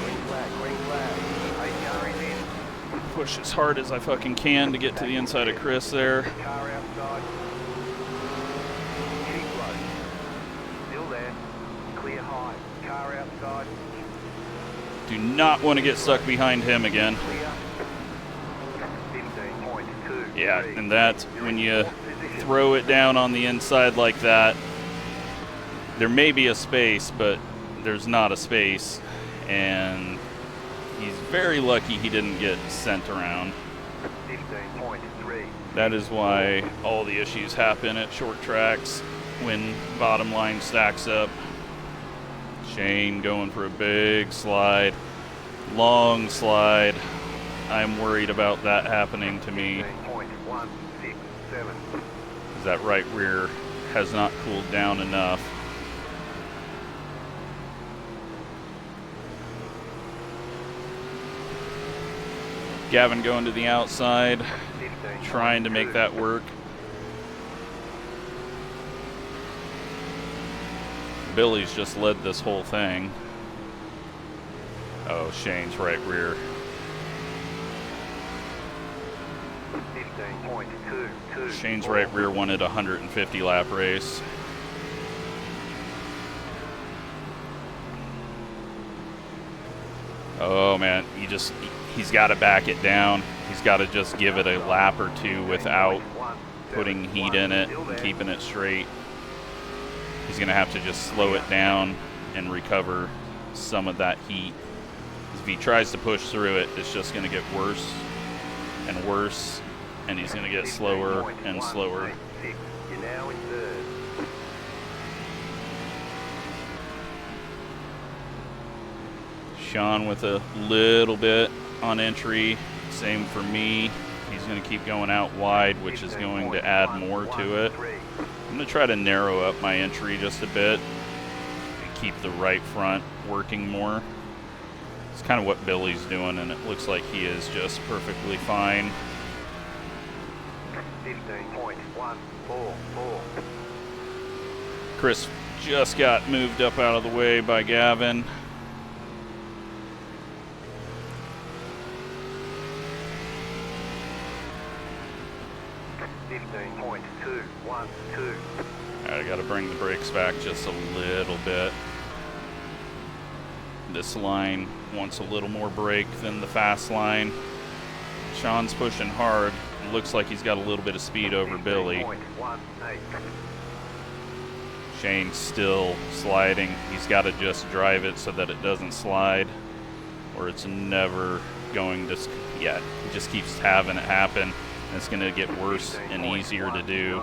Green flag, green flag. 8 cars in.
Push as hard as I fucking can to get to the inside of Chris there.
Car outside. Keep low. Still there. Clear high. Car outside.
Do not want to get stuck behind him again.
Clear. 15.2.
Yeah, and that's when you throw it down on the inside like that. There may be a space, but there's not a space, and he's very lucky he didn't get sent around.
15.3.
That is why all the issues happen at short tracks when bottom line stacks up. Shane going for a big slide, long slide. I'm worried about that happening to me.
15.167.
That right rear has not cooled down enough. Gavin going to the outside, trying to make that work. Billy's just led this whole thing. Oh, Shane's right rear.
15.22.
Shane's right rear wanted a 150 lap race. Oh man, he's got to back it down. He's got to just give it a lap or two without putting heat in it and keeping it straight. He's going to have to just slow it down and recover some of that heat. If he tries to push through it, it's just going to get worse and worse, and he's going to get slower and slower.
You're now in third.
Sean with a little bit on entry. Same for me. He's going to keep going out wide, which is going to add more to it. I'm going to try to narrow up my entry just a bit and keep the right front working more. It's kind of what Billy's doing, and it looks like he is just perfectly fine.
15.144.
Chris just got moved up out of the way by Gavin. I got to bring the brakes back just a little bit. This line wants a little more brake than the fast line. Sean's pushing hard. It looks like he's got a little bit of speed over Billy. Shane's still sliding. He's got to just drive it so that it doesn't slide, or it's never going to, yeah, he just keeps having it happen, and it's going to get worse and easier to do.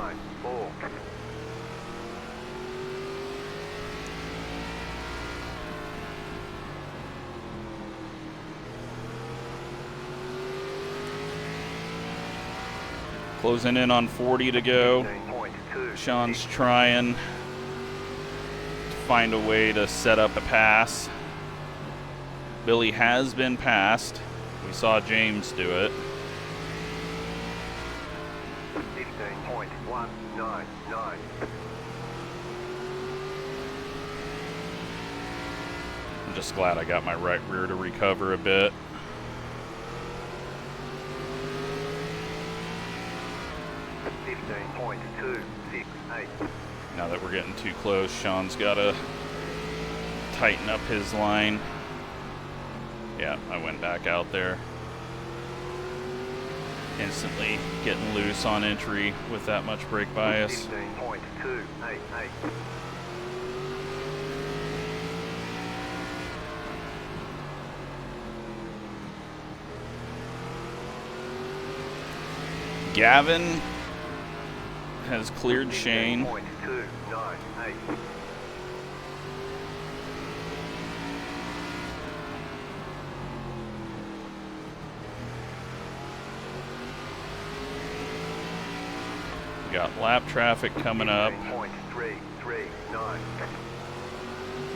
Closing in on 40 to go. Sean's trying to find a way to set up a pass. Billy has been passed. We saw James do it.
15.199.
I'm just glad I got my right rear to recover a bit. Now that we're getting too close, Sean's got to tighten up his line. Yeah, I went back out there. instantly getting loose on entry with that much brake bias.
15.288.
Gavin has cleared Shane.
15.298.
We got lap traffic coming up,
15.339.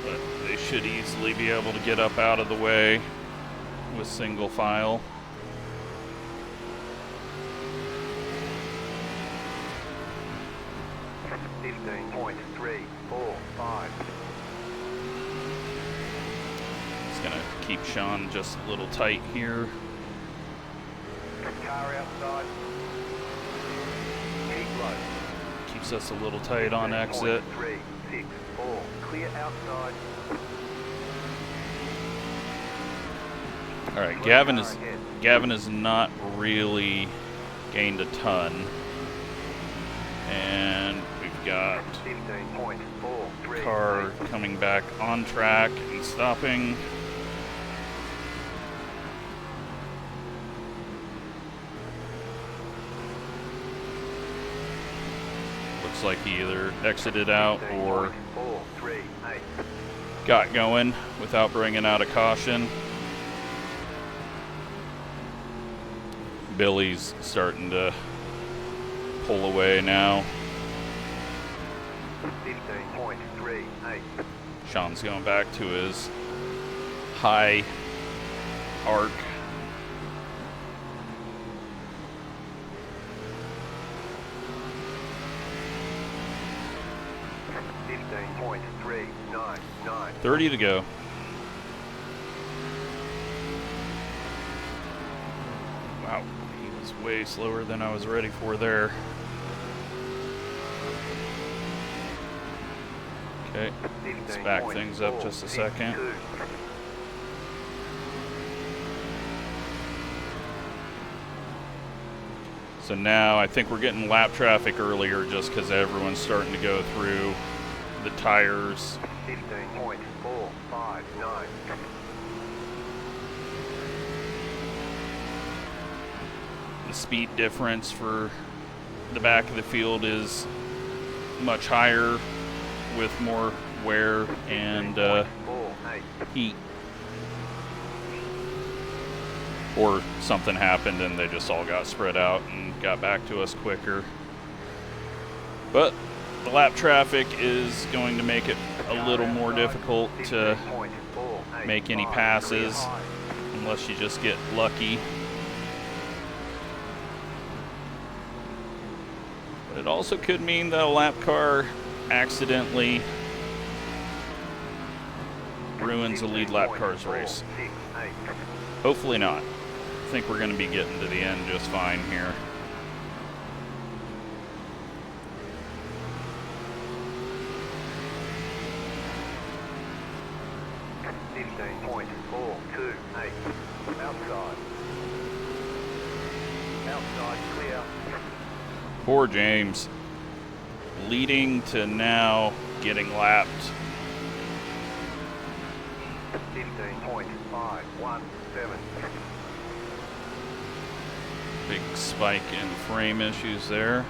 but they should easily be able to get up out of the way with single file. It's gonna keep Sean just a little tight here.
Car outside. Keep low.
Keeps us a little tight on exit.
364. Clear outside.
All right, Gavin is not really gained a ton, and we've got
15.438.
car coming back on track and stopping. Looks like he either exited out or
15.438.
got going without bringing out a caution. Billy's starting to pull away now.
15.38.
Sean's going back to his high arc.
15.399.
30 to go. Wow, he was way slower than I was ready for there. Okay, let's back things up just a second. So now I think we're getting lap traffic earlier just because everyone's starting to go through the tires.
15.459.
The speed difference for the back of the field is much higher with more wear and heat. Or something happened and they just all got spread out and got back to us quicker. But the lap traffic is going to make it a little more difficult to make any passes unless you just get lucky. But it also could mean that a lap car accidentally ruins a lead lap car's race. Hopefully not. I think we're going to be getting to the end just fine here.
Outside clear.
Poor James. Leading to now getting lapped.
15.517.
Big spike in frame issues there.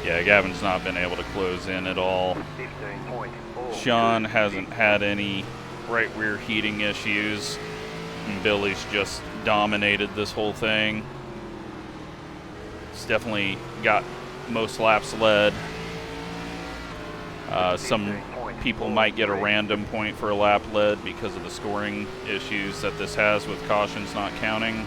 Yeah, Gavin's not been able to close in at all.
15.4.
Sean hasn't had any right rear heating issues. And Billy's just dominated this whole thing. It's definitely got most laps led. Some people might get a random point for a lap led because of the scoring issues that this has with cautions not counting.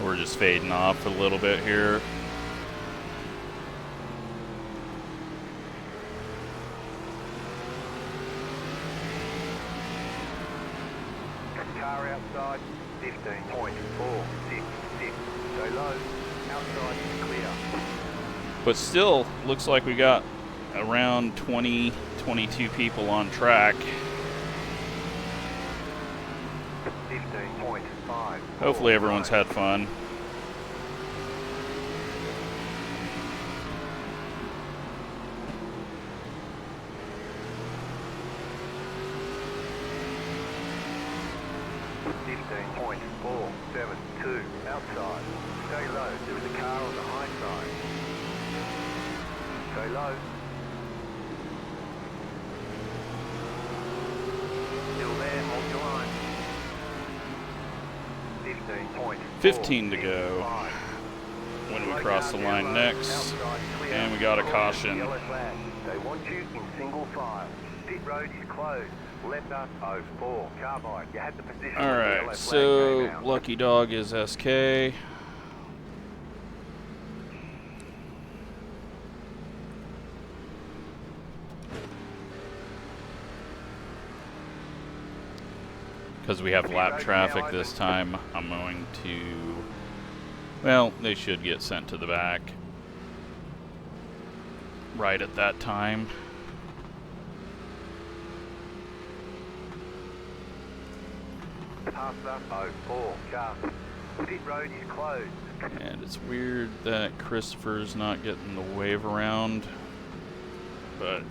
We're just fading off a little bit here.
Car outside, 15.466. Stay low. Outside is clear.
But still, looks like we got around 20, 22 people on track.
15.5.
Hopefully everyone's had fun.
Outside. Stay low. There is a car on the high side. Stay low. Still there. Hold your line.
15 to go when we cross the line next. And we got a caution.
They want you in single file. Pit road is closed. Left us 04. Carbide. You had the position.
Alright, so Lucky Dog is SK. Because we have lap traffic this time, I'm going to... Well, they should get sent to the back right at that time.
Pass up 04. Car. Pit road is closed.
And it's weird that Christopher's not getting the wave around, but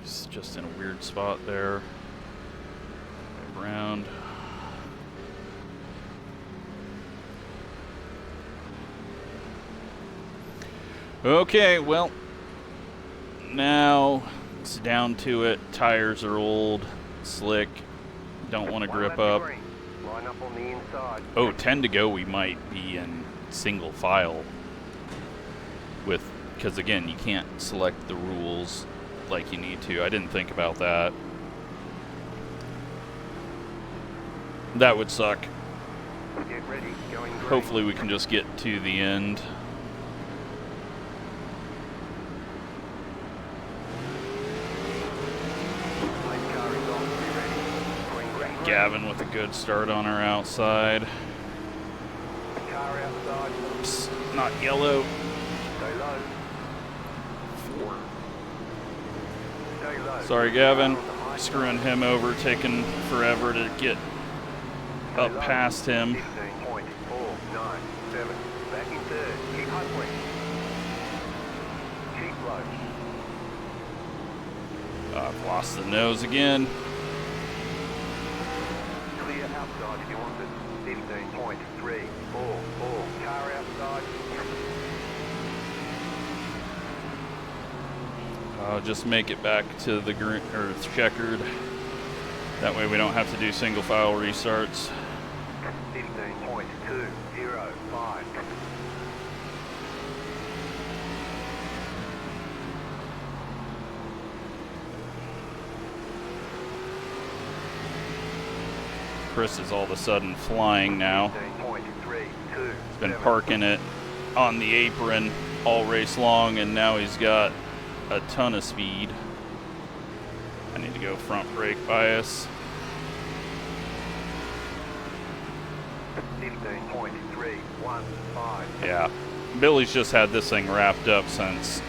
he's just in a weird spot there. Wave around. Okay, well, now it's down to it. Tires are old, slick, don't want to grip up.
Line up on the inside.
Oh, 10 to go, we might be in single file with, because again, you can't select the rules like you need to. I didn't think about that. That would suck.
Get ready. Going green.
Hopefully we can just get to the end.
Lane car is on. Be ready. Green, green,
Gavin with a good start on our outside.
car outside.
Oops, not yellow.
Stay low.
4.
Stay low.
Sorry, Gavin. Screwing him over, taking forever to get up past him.
15.497. Back in third. Keep halfway. Keep low.
I've lost the nose again.
Clear outside if you want it. 15.344. Car outside.
I'll just make it back to the green or checkered. That way we don't have to do single file restarts.
15.205.
Chris is all of a sudden flying now.
15.327.
He's been parking it on the apron all race long, and now he's got a ton of speed. I need to go front brake bias.
15.315.
Yeah, Billy's just had this thing wrapped up since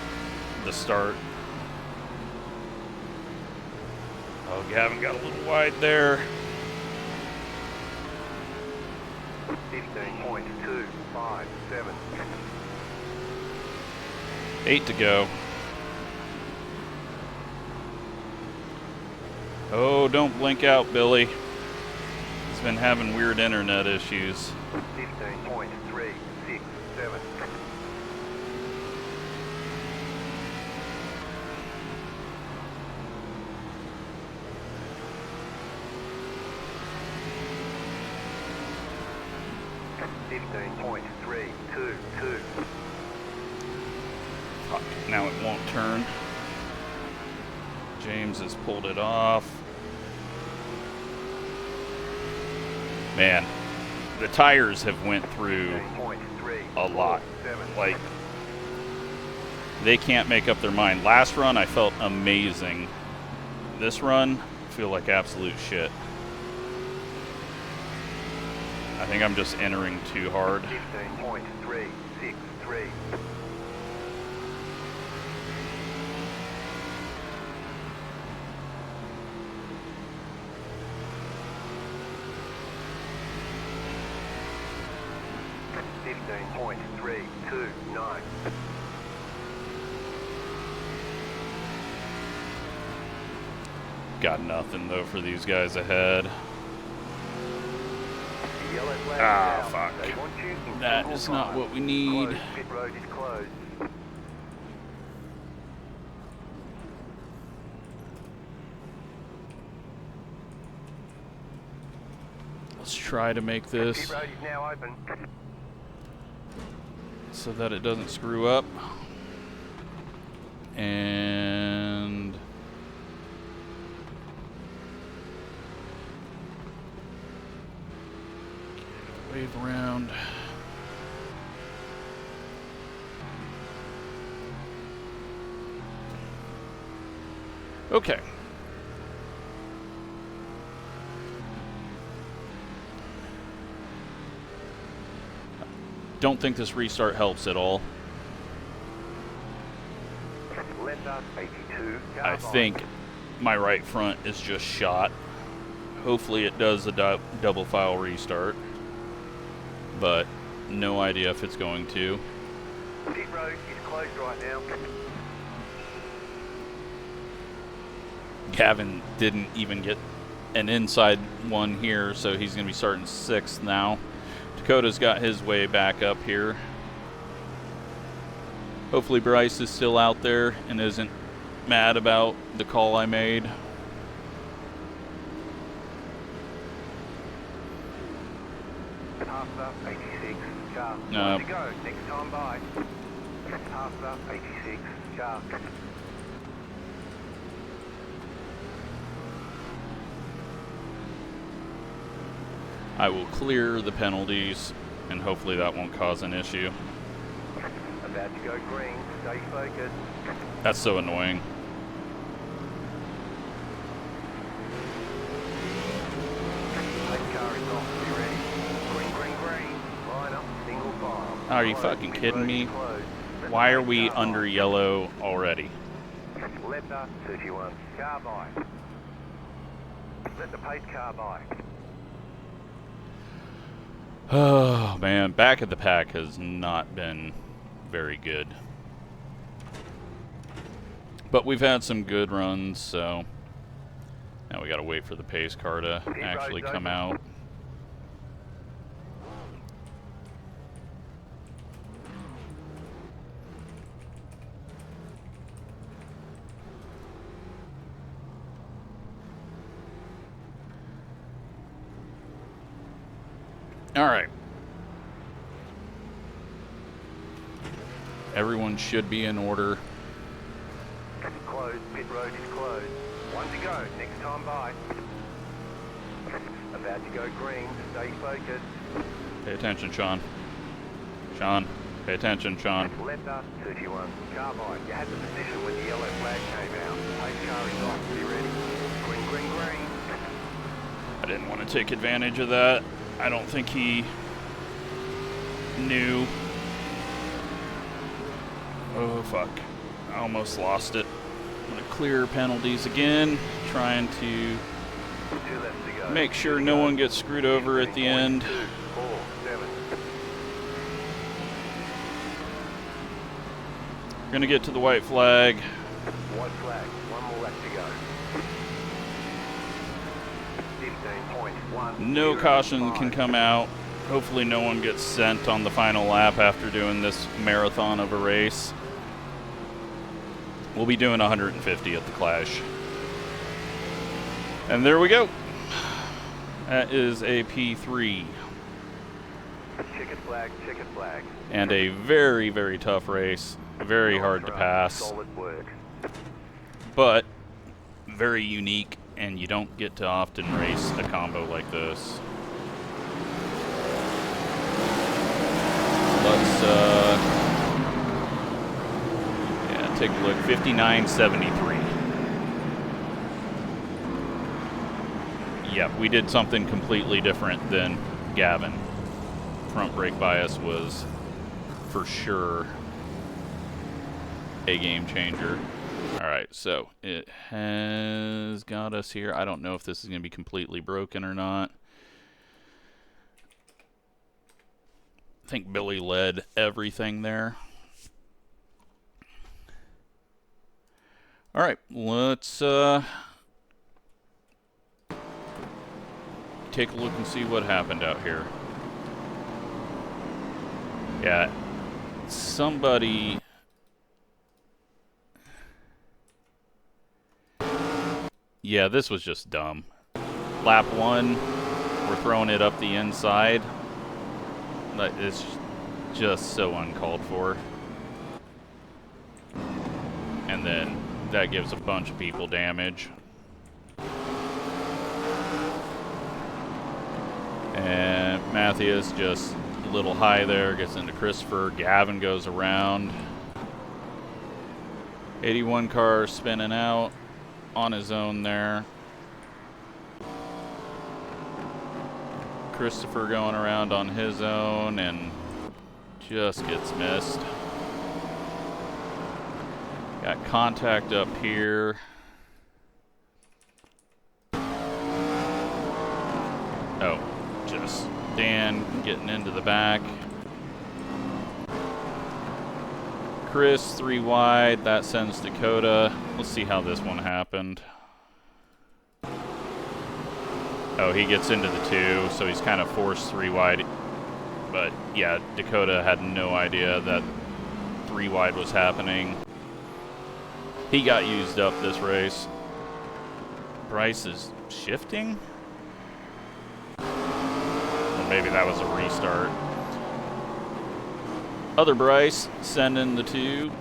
the start. Oh, Gavin got a little wide there.
15.257.
8 to go. Oh, don't blink out, Billy. He's been having weird internet issues.
15.367.
Fuck, now it won't turn. James has pulled it off. Man, the tires have went through a lot. Like, they can't make up their mind. Last run, I felt amazing. This run, I feel like absolute shit. I think I'm just entering too hard.
15.363. .329.
Got nothing though for these guys ahead.
The yellow flag
Ah,
is out.
fuck.
They want you in
That
single
is not
file.
what we need.
Closed. Pit road is closed.
Let's try to make this
Pit road is now open.
so that it doesn't screw up. And wave around. Okay. Don't think this restart helps at all.
Lender 82.
I think my right front is just shot. Hopefully it does a double file restart, but no idea if it's going to.
Pit road is closed right now.
Gavin didn't even get an inside one here, so he's going to be starting 6th now. Dakota's got his way back up here. Hopefully Bryce is still out there and isn't mad about the call I made.
Arca 86. Car.
No.
To go. Next time by. Arca 86. Car.
I will clear the penalties, and hopefully that won't cause an issue.
About to go green. Stay focused.
That's so annoying.
Left car is off. Be ready. Green, green, green. Line up. Single file.
Are you
Closed.
fucking
Pit
kidding
road
me?
is closed. Let
Why
the
are
pace
we
car
under
by.
yellow already?
Lender 31. Car by. Let the pace car by.
Oh man, back of the pack has not been very good. But we've had some good runs, so now we gotta wait for the pace car to actually come out. All right. Everyone should be in order.
Closed. Pit road is closed. One to go. Next time by. About to go green. Stay focused.
Pay attention, Sean. Sean, pay attention, Sean.
Lender 31. Car by. You had the position when the yellow flag came out. Pace car is off. Be ready. Green, green, green.
I didn't want to take advantage of that. I don't think he knew. Oh, fuck. I almost lost it. I'm going to clear penalties again, trying to
2 left to go.
make sure no one gets screwed over at the end.
2, 4, 7.
We're going to get to the white flag.
White flag. One more left to go. 15.1.
No caution can come out. Hopefully no one gets sent on the final lap after doing this marathon of a race. We'll be doing 150 at the Clash. And there we go. That is a P3.
Checkered flag, checkered flag.
And a very, very tough race. Very hard to pass.
Solid work.
But very unique, and you don't get to often race a combo like this. Let's yeah, take a look. 59.73. Yeah, we did something completely different than Gavin. front brake bias was for sure a game changer. Alright, so it has got us here. I don't know if this is going to be completely broken or not. I think Billy led everything there. Alright, let's take a look and see what happened out here. Yeah, somebody... Yeah, this was just dumb. Lap 1, we're throwing it up the inside. It's just so uncalled for. And then that gives a bunch of people damage. And Matthias just a little high there, gets into Christopher. Gavin goes around. 81 car spinning out on his own there. Christopher going around on his own and just gets missed. Got contact up here. Oh, just Dan getting into the back. Chris 3 wide, that sends Dakota. Let's see how this one happened. Oh, he gets into the 2, so he's kind of forced 3 wide. But yeah, Dakota had no idea that 3 wide was happening. He got used up this race. Bryce is shifting? Or maybe that was a restart. Other Bryce sending the 2.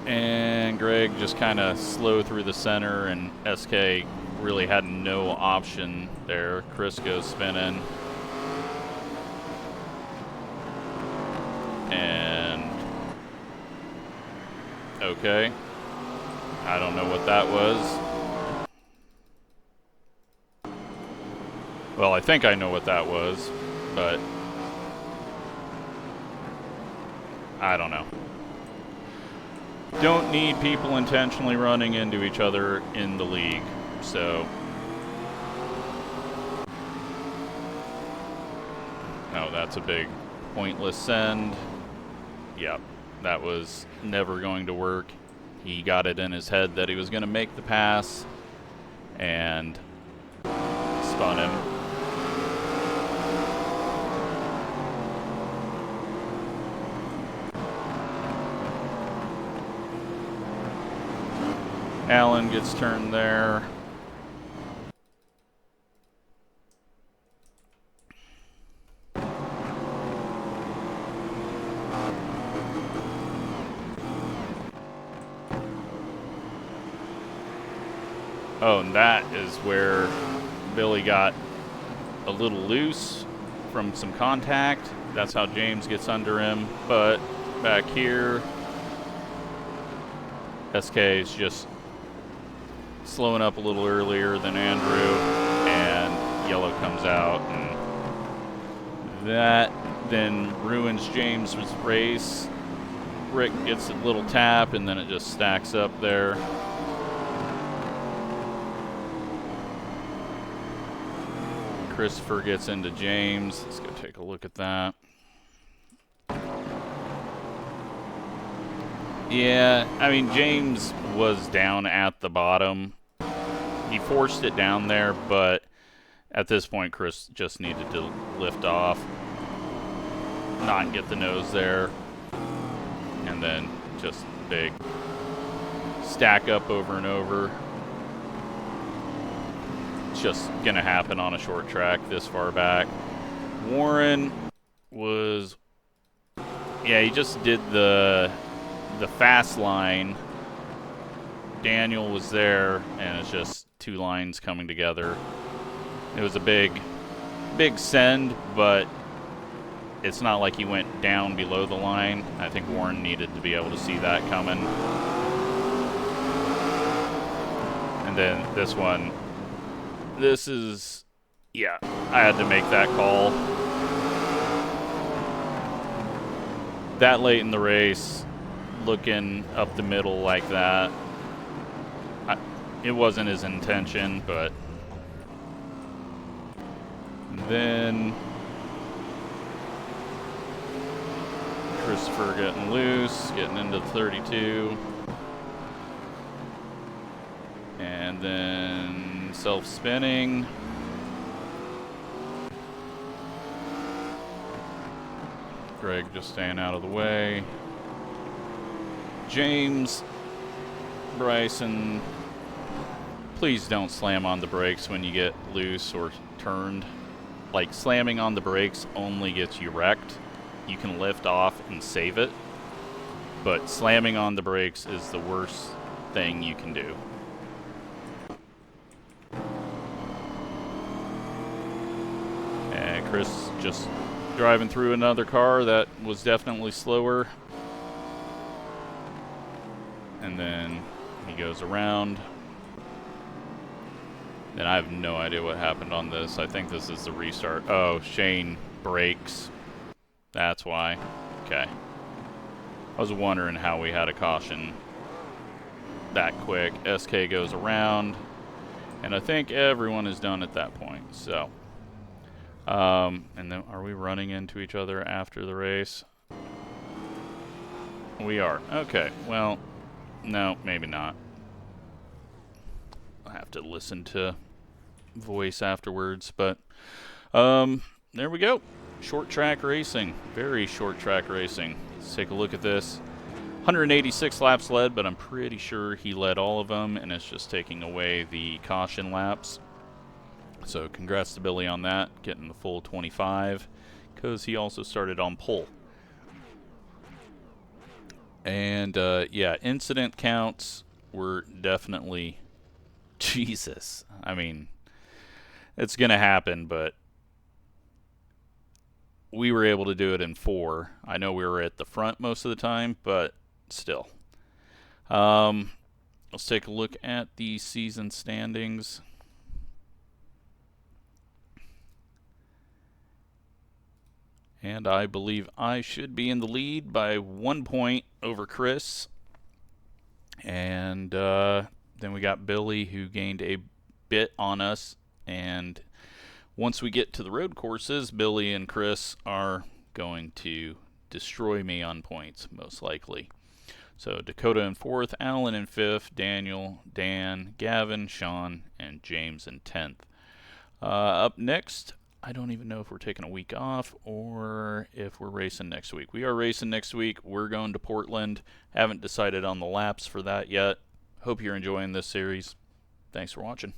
And Greg just kind of slow through the center, and SK really had no option there. Chris goes spinning. And okay. I don't know what that was. Well, I think I know what that was, but I don't know. Don't need people intentionally running into each other in the league, so. Oh, that's a big pointless send. Yep, that was never going to work. He got it in his head that he was going to make the pass and spun him. Allen gets turned there. Oh, and that is where Billy got a little loose from some contact. That's how James gets under him. But back here, SK is just slowing up a little earlier than Andrew, and yellow comes out, and that then ruins James' race. Rick gets a little tap, and then it just stacks up there. Christopher gets into James. Let's go take a look at that. Yeah, I mean, James was down at the bottom. He forced it down there, but at this point, Chris just needed to lift off, not get the nose there, and then just big stack up over and over. It's just going to happen on a short track this far back. Warren was, yeah, he just did the fast line. Daniel was there, and it's just 2 lines coming together. It was a big send, but it's not like he went down below the line. I think Warren needed to be able to see that coming. And then this one, this is, yeah, I had to make that call. That late in the race, looking up the middle like that, it wasn't his intention, but then Christopher getting loose, getting into 32, and then self-spinning. Greg just staying out of the way. James, Bryson, please don't slam on the brakes when you get loose or turned. Like, slamming on the brakes only gets you wrecked. You can lift off and save it, but slamming on the brakes is the worst thing you can do. And Chris just driving through another car that was definitely slower. And then he goes around. And I have no idea what happened on this. I think this is the restart. Oh, Shane brakes. That's why. Okay. I was wondering how we had a caution that quick. SK goes around. And I think everyone is done at that point. So. And then are we running into each other after the race? We are. Okay. Well, no, maybe not. I'll have to listen to voice afterwards, but there we go. Short track racing. Very short track racing. Let's take a look at this. 186 laps led, but I'm pretty sure he led all of them, and it's just taking away the caution laps. So congrats to Billy on that, getting the full 25, because he also started on pole. And yeah, incident counts were definitely, Jesus. I mean, it's going to happen, but we were able to do it in 4. I know we were at the front most of the time, but still. Let's take a look at the season standings. And I believe I should be in the lead by 1 point over Chris. And then we got Billy, who gained a bit on us. And once we get to the road courses, Billy and Chris are going to destroy me on points, most likely. So Dakota in 4th, Alan in 5th, Daniel, Dan, Gavin, Sean, and James in 10th. Up next, I don't even know if we're taking a week off or if we're racing next week. We are racing next week. We're going to Portland. Haven't decided on the laps for that yet. Hope you're enjoying this series. Thanks for watching.